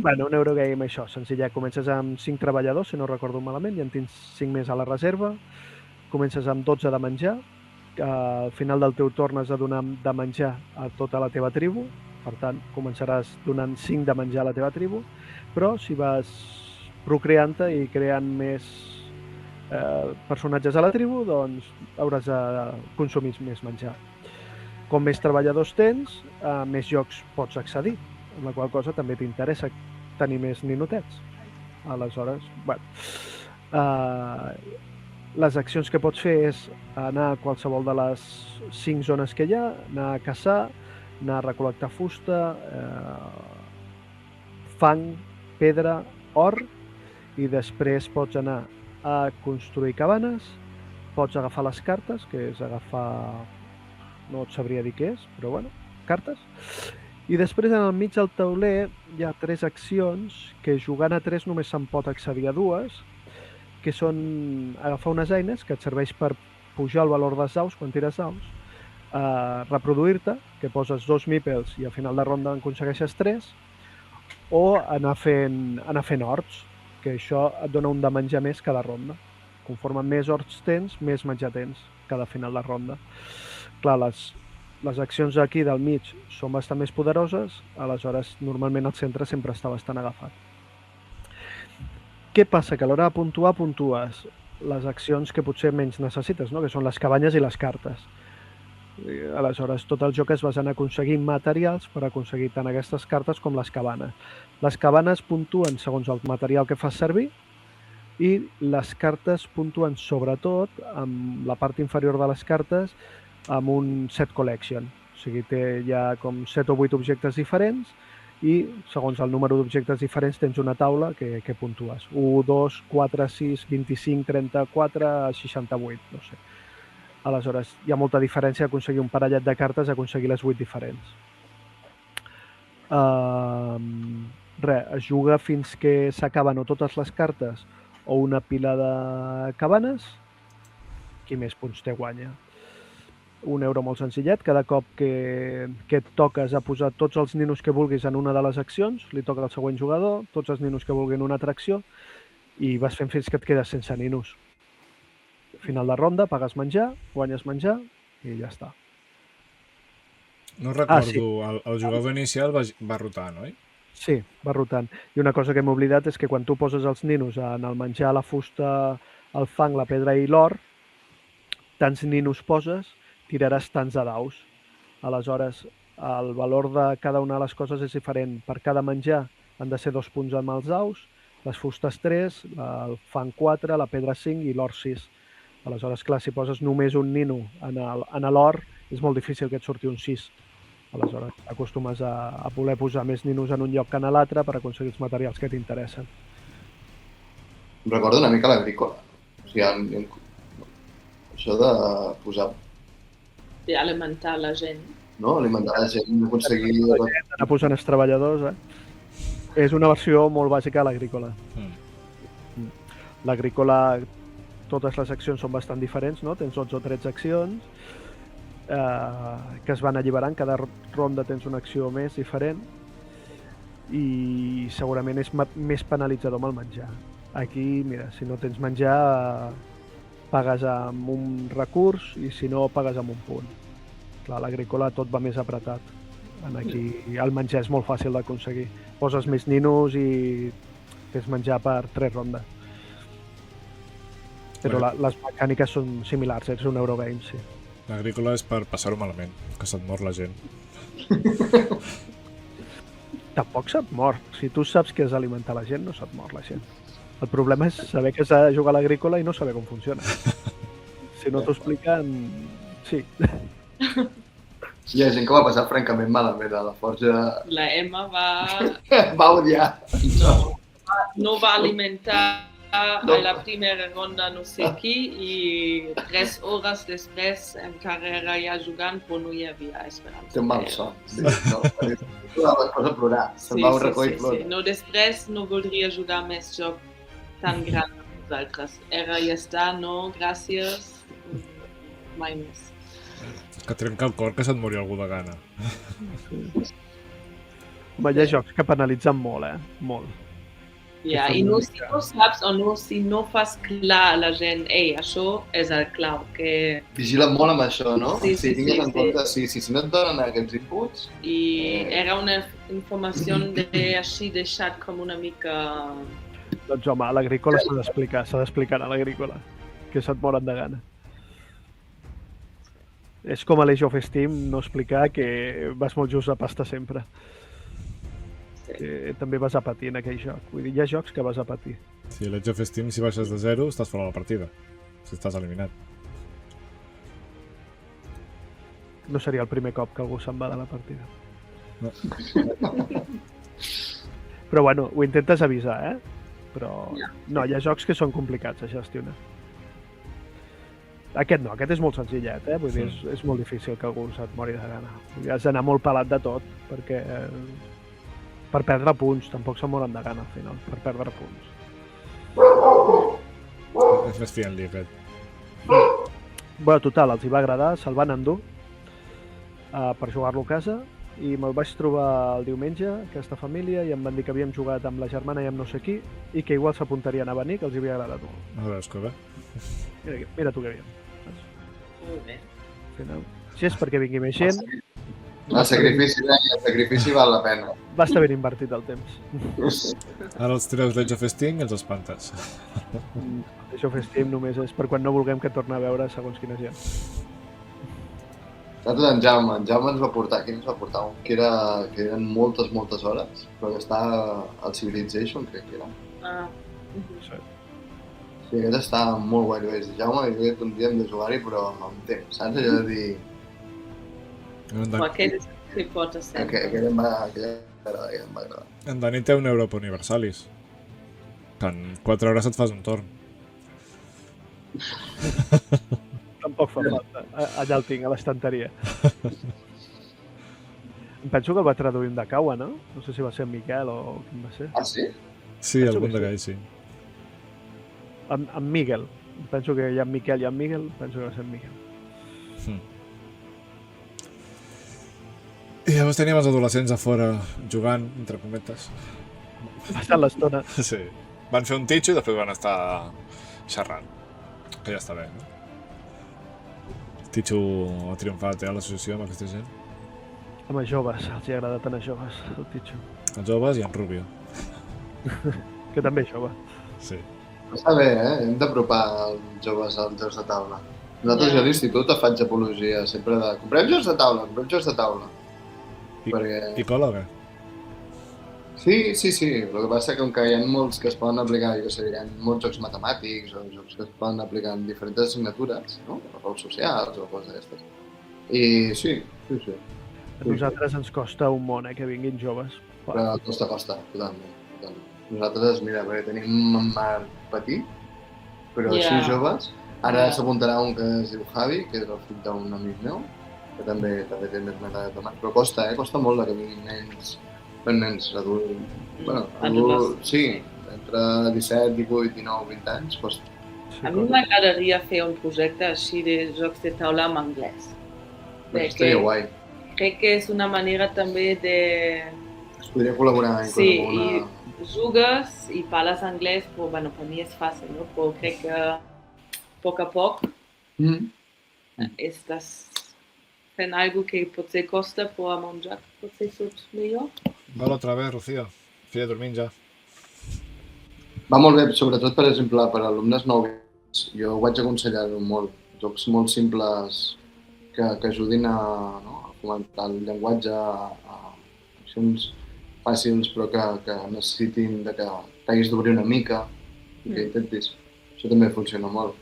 Bueno, un Eurogame, això, senzillet. Comences amb 5 treballadors, si no recordo malament, i en tens 5 més a la reserva. Comences amb 12 de menjar. Al final del teu torn has de donar de menjar a tota la teva tribu. Per tant, començaràs donant 5 de menjar a la teva tribu. Però si vas procreant-te i creant més personatges a la tribu, doncs hauràs de consumir més menjar. Com més treballadors tens, més jocs pots accedir, amb la qual cosa també t'interessa tenir més ninotets. Aleshores, bueno, les accions que pots fer és anar a qualsevol de les 5 zones que hi ha, anar a caçar, anar a recol·lectar fusta, fang, pedra, or, i després pots anar a construir cabanes, pots agafar les cartes, que és agafar... no et sabria dir què és, però bueno, cartes. I després en el mig del tauler hi ha 3 accions que jugant a 3 només se'n pot accedir a 2, que són agafar unes eines que et serveix per pujar el valor dels daus quan tires daus, reproduir-te, que poses 2 meeples i al final de ronda en aconsegueixes 3, o anar fent horts, que això et dona un de menjar més cada ronda. Conforme més horts tens, més menjar tens cada final de ronda. Clar, les accions aquí del mig són bastant més poderoses, aleshores normalment el centre sempre està bastant agafat. Què passa? Que a l'hora de puntuar, puntues les accions que potser menys necessites, no? Que són les cabanyes i les cartes. Aleshores, tot el joc es basa en aconseguir materials per aconseguir tant aquestes cartes com les cabanes. Les cabanes puntuen segons el material que fas servir i les cartes puntuen sobretot amb la part inferior de les cartes amb un set collection. O sigui, hi ha com 7 o 8 objectes diferents i segons el número d'objectes diferents tens una taula que puntues. 1, 2, 4, 6, 25, 34, 68, no sé. Aleshores, hi ha molta diferència aconseguir un parellet de cartes a aconseguir les 8 diferents. Es juga fins que s'acaben o totes les cartes o una pila de cabanes. Qui més punts té guanya. Un euro molt senzillet. Cada cop que et toques a posar tots els ninos que vulguis en una de les accions, li toca al següent jugador, tots els ninos que vulguin una altra acció, i vas fent fins que et quedes sense ninos. Final de ronda, pagues menjar, guanyes menjar i ja està. No recordo, el jugador inicial va rotant, oi? Sí, va rotant. I una cosa que m'he oblidat és que quan tu poses els ninos en el menjar, la fusta, el fang, la pedra i l'or, tants ninos poses, tiraràs tants de daus. Aleshores, el valor de cada una de les coses és diferent. Per cada menjar han de ser 2 punts amb els daus, les fustes 3, el fang 4, la pedra 5 i l'or 6. Aleshores, clar, si poses només un nino en l'or, és molt difícil que et surti un 6. Aleshores, acostumes a voler posar més ninos en un lloc que en l'altre per aconseguir els materials que t'interessen. Em recorda una mica l'agrícola. O sigui, això de posar... D'alimentar la gent. No? Alimentar la gent, aconseguir... Anar posant els treballadors, És una versió molt bàsica de l'agrícola. L'agrícola, totes les accions són bastant diferents, no? Tens 12 o 13 accions que es van alliberant. Cada ronda tens una acció més diferent i segurament és més penalitzador amb el menjar. Aquí, mira, si no tens menjar, pagues amb un recurs i si no, pagues amb un punt. Clar, l'agrícola tot va més apretat. Aquí el menjar és molt fàcil d'aconseguir. Poses més ninos i fes menjar per 3 rondes. Però les mecàniques són similars, és un Eurogame, sí. L'agrícola és per passar-ho malament, que se't mor la gent. Tampoc se't mor. Si tu saps que has d'alimentar la gent, no se't mor la gent. El problema és saber que has de jugar a l'agrícola i no saber com funciona. Si no t'ho expliquen... Sí. Hi ha gent que va passar francament malament a la forja. La Emma va odiar. no va alimentar a la primera ronda no sé qui i 3 hores després encara era ja jugant però no hi havia esperança. Té un mal son. No, vas a plorar. Se'n va un racó i plora. No, després no voldria jugar més joc tan gran amb nosaltres. Era ja està, no, gràcies, mai més. Que trenca el cor que se't mori algú de gana. Home, hi ha jocs que penalitzen molt, Molt. Ja, i no, si no saps o no, si no fas clar a la gent, això és el clau, que... Vigila molt amb això, no? Sí, tingues en compte, si no et donen aquests inputs... I era una informació així deixat com una mica... Doncs home, a l'agrícola s'ha d'explicar a l'agrícola, que se't moren de gana. És com a l'Age of Steam no explicar que vas molt just a pasta sempre. També vas a patir en aquell joc. Vull dir, hi ha jocs que vas a patir. Sí, l'Age of Steam, si baixes de 0, estàs fora de la partida. Si estàs eliminat. No seria el primer cop que algú se'n va de la partida. No. Però bueno, ho intentes avisar, Però no, hi ha jocs que són complicats a gestionar. Aquest no, aquest és molt senzillet, Vull dir, és molt difícil que algú se't mori de gana. Has d'anar molt pelat de tot, perquè... Per perdre punts, tampoc se'n moren de gana al final, per perdre punts. És més friendly, aquest. Bueno, total, els hi va agradar, se'l van endur per jugar-lo a casa i me'l vaig trobar el diumenge, aquesta família, i em van dir que havíem jugat amb la germana i amb no sé qui i que igual s'apuntarien a venir, que els hi havia agradat molt. A veure, que bé. Mira tu que bien. Molt bé. Al final, si és perquè vingui més gent... El sacrifici val la pena. Va estar ben invertit el temps. Ara els treus l'Age of Steam i els espantes. Això of Steam només és per quan no vulguem que torni a veure segons quina gent. Nosaltres en Jaume ens va portar, aquí ens va portar un que eren moltes hores, però que està al Civilization, crec que era. Sí, aquest està molt guai, el Jaume, i aquest un dia hem de jugar-hi, però amb temps, saps? Allò de dir... Aquell que pot ser. Aquell em va agradar. En Dani té un Europa Universalis. Que en 4 hores et fas un torn. Tampoc fa falta. Allà el tinc, a l'estanteria. Em penso que el va traduir un de Kawa, no? No sé si va ser en Miquel o quin va ser. Ah, sí? Sí, algun d'aquells, sí. En Miguel. Penso que hi ha en Miquel i en Miguel, penso que va ser en Miguel. I llavors teníem els adolescents a fora jugant, entre cometes. Passant l'estona. Sí. Van fer un titxo i després van estar xerrant. Que ja està bé, no? El titxo ha triomfat, a l'associació amb aquesta gent. Home, joves, els hi agrada tant a joves, el titxo. Els joves i en Rubio. Que també és jove. Sí. Està bé, hem d'apropar els joves als jocs de taula. Nosaltres a l'institut faig apologia sempre de comprem jocs de taula. I cola o què? Sí. El que passa que com que hi ha molts que es poden aplicar, jo sé, hi ha molts jocs matemàtics o jocs que es poden aplicar en diferents assignatures, no? Rols socials o coses d'aquestes. I sí. A nosaltres ens costa un món, que vinguin joves. Però costa, totalment. Nosaltres, mira, perquè tenim un Marc petit, però així joves. Ara s'apuntarà un que es diu Javi, que és el fill d'un amic meu, que també té més m'agrada de Marc. Però costa molt que vinguin nens adults, sí, entre 17, 18, 19, 20 anys, costa. A mi m'agradaria fer un projecte així de jocs de taula en anglès. Estaria guai. Crec que és una manera també de... Es podria col·laborar amb una... i jugues i parles anglès, però bueno, per mi és fàcil, no? Però crec que a poc estàs fent alguna que potser costa, però amb un joc potser surt millor. Hola otra vez, Rocío. Feia dormint ja. Va molt bé, sobretot, per exemple, per alumnes nous. Jo ho vaig aconsellar molt. Jocs molt simples que ajudin a fomentar el llenguatge, a accions fàcils però que necessitin que t'haguis d'obrir una mica i que intentis. Això també funciona molt.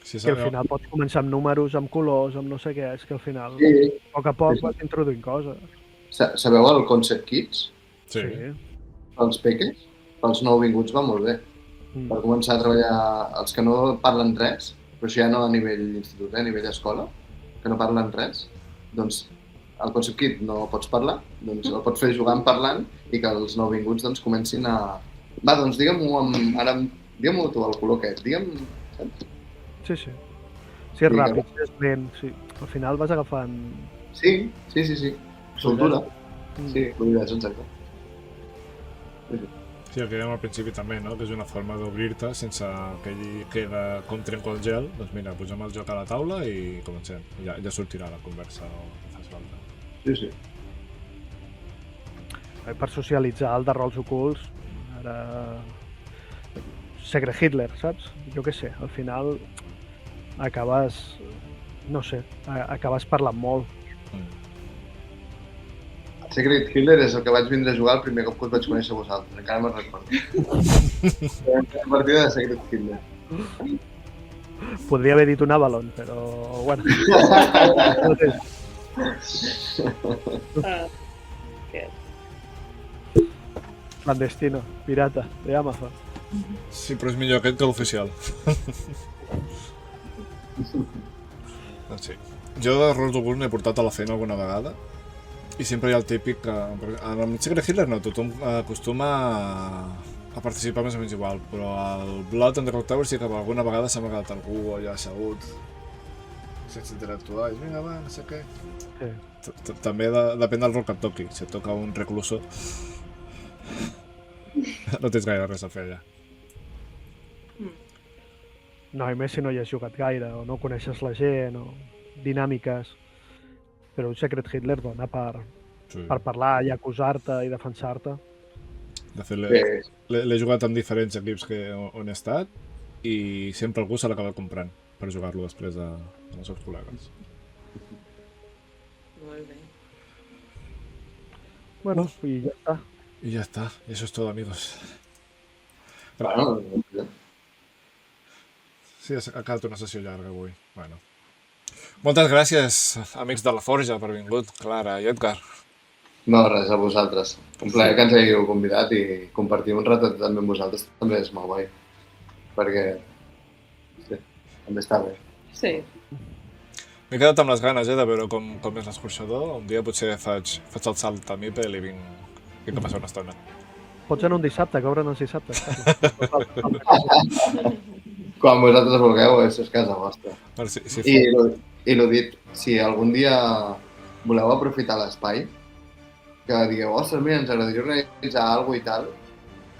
Sí, Que al final pots començar amb números, amb colors, amb no sé què, és que al final, Sí. a poc a poc vas introduint coses. Sabeu el Concept Kids? Sí. Els peques? Pels nouvinguts va molt bé. Per començar a treballar els que no parlen res, però això ja no a nivell institut, a nivell escola, que no parlen res, doncs el Concept Kid no pots parlar, doncs el pots fer jugant parlant i que els nouvinguts doncs comencin a... Va, doncs digue'm-ho tu, el color aquest, saps? Sí. Sí, és ràpid, és lent, sí. Al final vas agafant... Sí. Soltura. Sí, fluïdesa, exacte. Sí, el que dèiem al principi també, no? Que és una forma d'obrir-te sense que ell queda com trenco el gel. Doncs mira, posem el joc a la taula i comencem. Ja sortirà la conversa o fas falta. Sí. Per socialitzar el de rols ocults, ara... Secret Hitler, saps? Jo què sé, al final acabes... No sé, acabes parlant molt. Secret Hitler és el que vaig vindre a jugar el primer cop que us vaig conèixer a vosaltres, encara me'n recordo. La partida de Secret Hitler. Podria haver dit un Avalon, però... Bueno. Clandestino, pirata, de Amazon. Sí, però és millor aquest que l'oficial. Doncs sí. Jo de rols ocults n'he portat a la feina alguna vegada i sempre hi ha el típic que... En el Secret Hitler no, tothom acostuma a participar més o menys igual, però al Blood and the Clock Tower sí que alguna vegada s'ha amagat algú allà assegut sense interactuar i vinga va, no sé què. Sí. També depèn del rol que et toqui. Si et toca un recluso no tens gaire res a fer allà. No, i més si no hi has jugat gaire, o no coneixes la gent, o dinàmiques. Però un Secret Hitler dona per parlar i acusar-te i defensar-te. De fet, l'he jugat amb diferents equips on he estat i sempre algú se l'acaba comprant per jugar-lo després amb els seus col·legues. Molt bé. Bueno, i ja està. Y ya está, eso es todo, amigos. Bueno, sí, ha quedat una sessió llarga avui. Bueno. Moltes gràcies, amics de la Forja, per vingut, Clara i Edgar. No, res, a vosaltres. Un plaer que ens hagueu convidat i compartir un ratet també amb vosaltres també és molt guai. Perquè, sí, també està bé. Sí. M'he quedat amb les ganes de veure com és l'escorxador. Un dia potser faig el salt a Mipel i vinc a passar una estona. Pots anar un dissabte, que obren els dissabtes. Quan vosaltres vulgueu, això és casa vostra. Sí, I l'ho dit, si algun dia voleu aprofitar l'espai, que digueu, ostres, mira, ens agradaria organitzar alguna cosa i tal,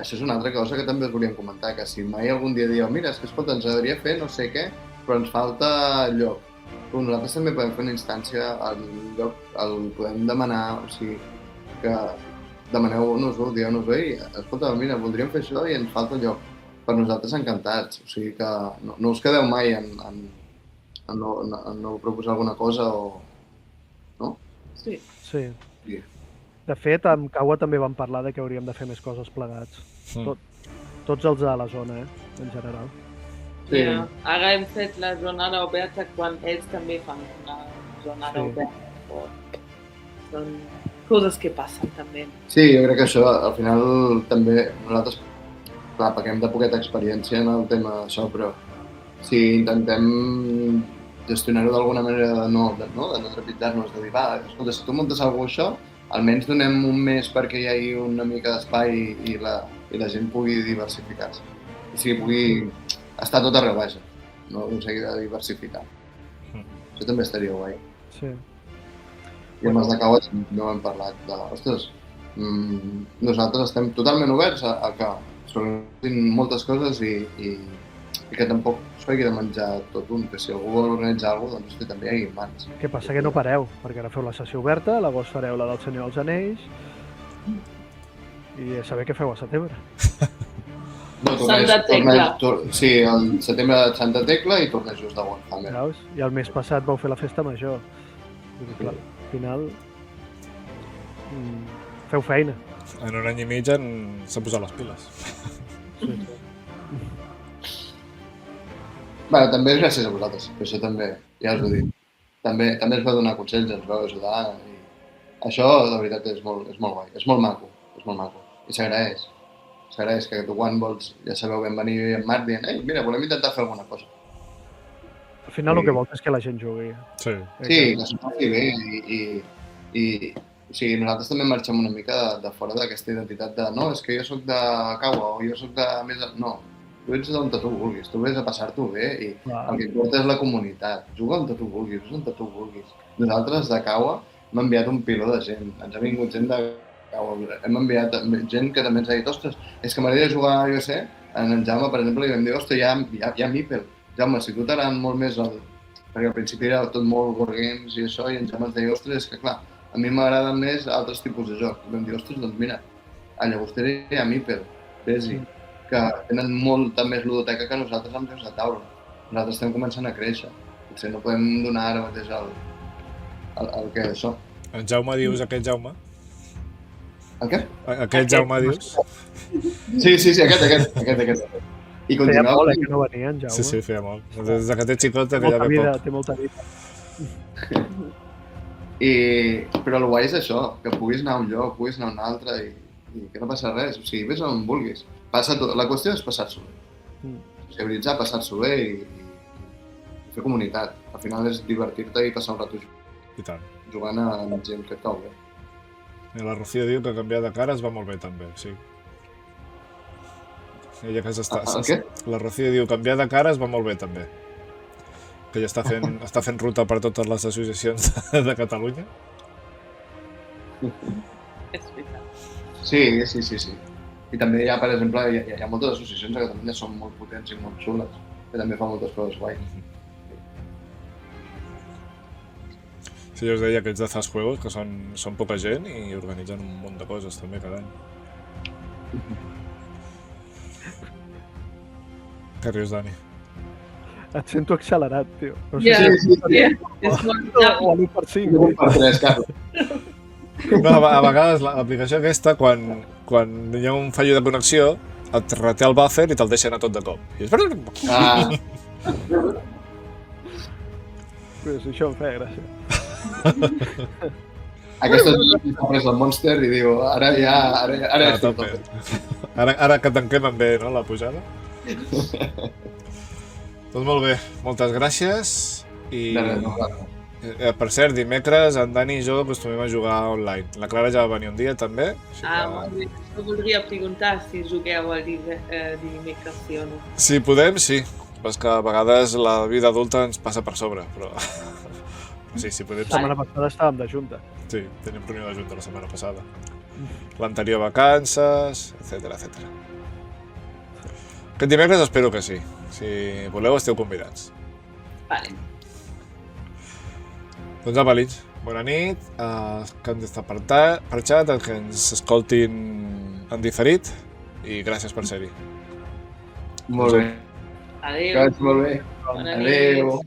això és una altra cosa que també us volíem comentar, que si mai algun dia dieu, mira, és que escolta, ens agradaria fer no sé què, però ens falta lloc. Però nosaltres també podem fer una instància al lloc, el podem demanar, o sigui, que demaneu-nos-ho, dieu-nos-ho i, escolta, mira, voldríem fer això i ens falta lloc. Per nosaltres encantats, o sigui que no us quedeu mai en no proposar alguna cosa o... no? Sí. Sí. De fet, amb Kawa també vam parlar de que hauríem de fer més coses plegats. Tots els de la zona, en general. Sí. Ja. Ara hem fet la jornada oberta quan ells també fan una jornada oberta. Són coses que passen també. Sí, jo crec que això, al final, també nosaltres, clar, perquè hem de poqueta experiència en el tema d'això, però si intentem gestionar-ho d'alguna manera de no trepitjar-nos, de dir, va, escolta, si tu muntes alguna cosa això, almenys donem un mes perquè hi hagi una mica d'espai i la gent pugui diversificar-se. O sigui, pugui estar tot arreu, vaja, no aconseguir de diversificar. Això també estaria guai. Sí. I amb els de Kawa no hem parlat de... Ostres, nosaltres estem totalment oberts a que s'organitzin moltes coses i i que tampoc s'hagi de menjar tot un, que si algú vol organitzar alguna cosa, doncs també hi hagi mans. Què passa? Que no pareu, perquè ara feu la sessió oberta, a l'agost fareu la del Senyor dels Anells, i a saber què feu a setembre. No, Santa Tecla. Sí, el setembre de Santa Tecla i tornejos de Warhammer. Veus? I el mes passat vau fer la festa major. Vull dir, clar, al final feu feina. En un any i mig s'han posat les piles. Sí. Bé, també és gràcies a vosaltres, per això també, ja us ho dic. També ens va donar consells, ens vau ajudar. I això, de veritat, és molt guai, és molt maco. I s'agraeix. S'agraeix que tu quan vols, ja sabeu, vam venir en Marc dient ei, mira, volem intentar fer alguna cosa. Al final el que vols és que la gent jugui. Sí. Sí, que s'ho faci bé i o sigui, nosaltres també marxem una mica de fora d'aquesta identitat de no, és que jo soc de Kawa o jo soc de més... No, tu ets d'on tu vulguis, tu vés a passar-t'ho bé i el que importa és la comunitat. Juga on tu vulguis, on tu vulguis. Nosaltres de Kawa hem enviat un piló de gent, ens ha vingut gent de Kawa, hem enviat gent que també ens ha dit ostres, és que m'agradaria jugar, jo sé, en Jaume, per exemple, i vam dir, ostres, hi ha Meeple. Jaume, si tu t'agrada molt més perquè al principi era tot molt Wargames i això, i en Jaume ens deia, ostres, és que clar, a mi m'agraden més altres tipus de jocs. I vam dir, ostres, doncs mira, a Llagostera hi ha Meeple, Besi, que tenen molta més ludoteca que nosaltres amb jocs de taula. Nosaltres estem començant a créixer. Potser no podem donar ara mateix el que és això. En Jaume dius aquest Jaume? El què? Aquest Jaume dius? Sí, aquest. I feia continuava... molt que no venia en Jaume. Sí, feia molt. Des que té xicot, Té que ja molta ve vida, poc. té molta vida. Però el guai és això, que puguis anar a un lloc, puguis anar a un altre i que no passa res. O sigui, vés on vulguis. La qüestió és passar-s'ho bé. Sociabilitzar, passar-s'ho bé i fer comunitat. Al final és divertir-te i passar un rato I tant. jugant amb gent que et cau bé. I la Rocío diu que canviar de cares va molt bé també, sí. Ella que s'està... El què? La Rocío diu que canviar de cares va molt bé també. Que ja està fent ruta per totes les associacions de Catalunya. És veritat. Sí. I també hi ha, per exemple, hi ha moltes associacions a Catalunya que són molt potents i molt xules, que també fan moltes coses guai. Sí, jo us deia aquests de Zas Juegos, que són poca gent i organitzen un munt de coses també cada any. Què rius, Dani? Et sento accelerat, tio. No Ja, Sí. és molt O ràpid. a l'1/5. 1/3, Carles. No, a vegades l'aplicació aquesta, quan hi ha un fallo de connexió, et reté el buffer i te'l deixa anar tot de cop. I és... Ah, Pues això em feia gràcia. aquesta s'ha pres el Monster i diu, ara ja Ah, també. Ara que tanquem amb bé, no, la pujada. Doncs molt bé, moltes gràcies. I, De res, no, per cert, dimecres en Dani i jo acostumem a jugar online. La Clara ja va venir un dia també. Així Molt bé. Jo voldria preguntar si jugueu el dimecres sí o no. Si podem, sí. És que a vegades la vida adulta ens passa per sobre, però... Sí, si podem. La setmana passada estàvem de junta. Sí, tenim reunió de junta la setmana passada. L'anterior vacances, etc. Aquest dimecres espero que sí. Si voleu, esteu convidats. Vale. Doncs apa, Lins, bona nit, que ens està per xat, que ens escoltin en diferit i gràcies per ser-hi. Molt bé. Adéu. Que vagi molt bé. Bona nit. Adéu.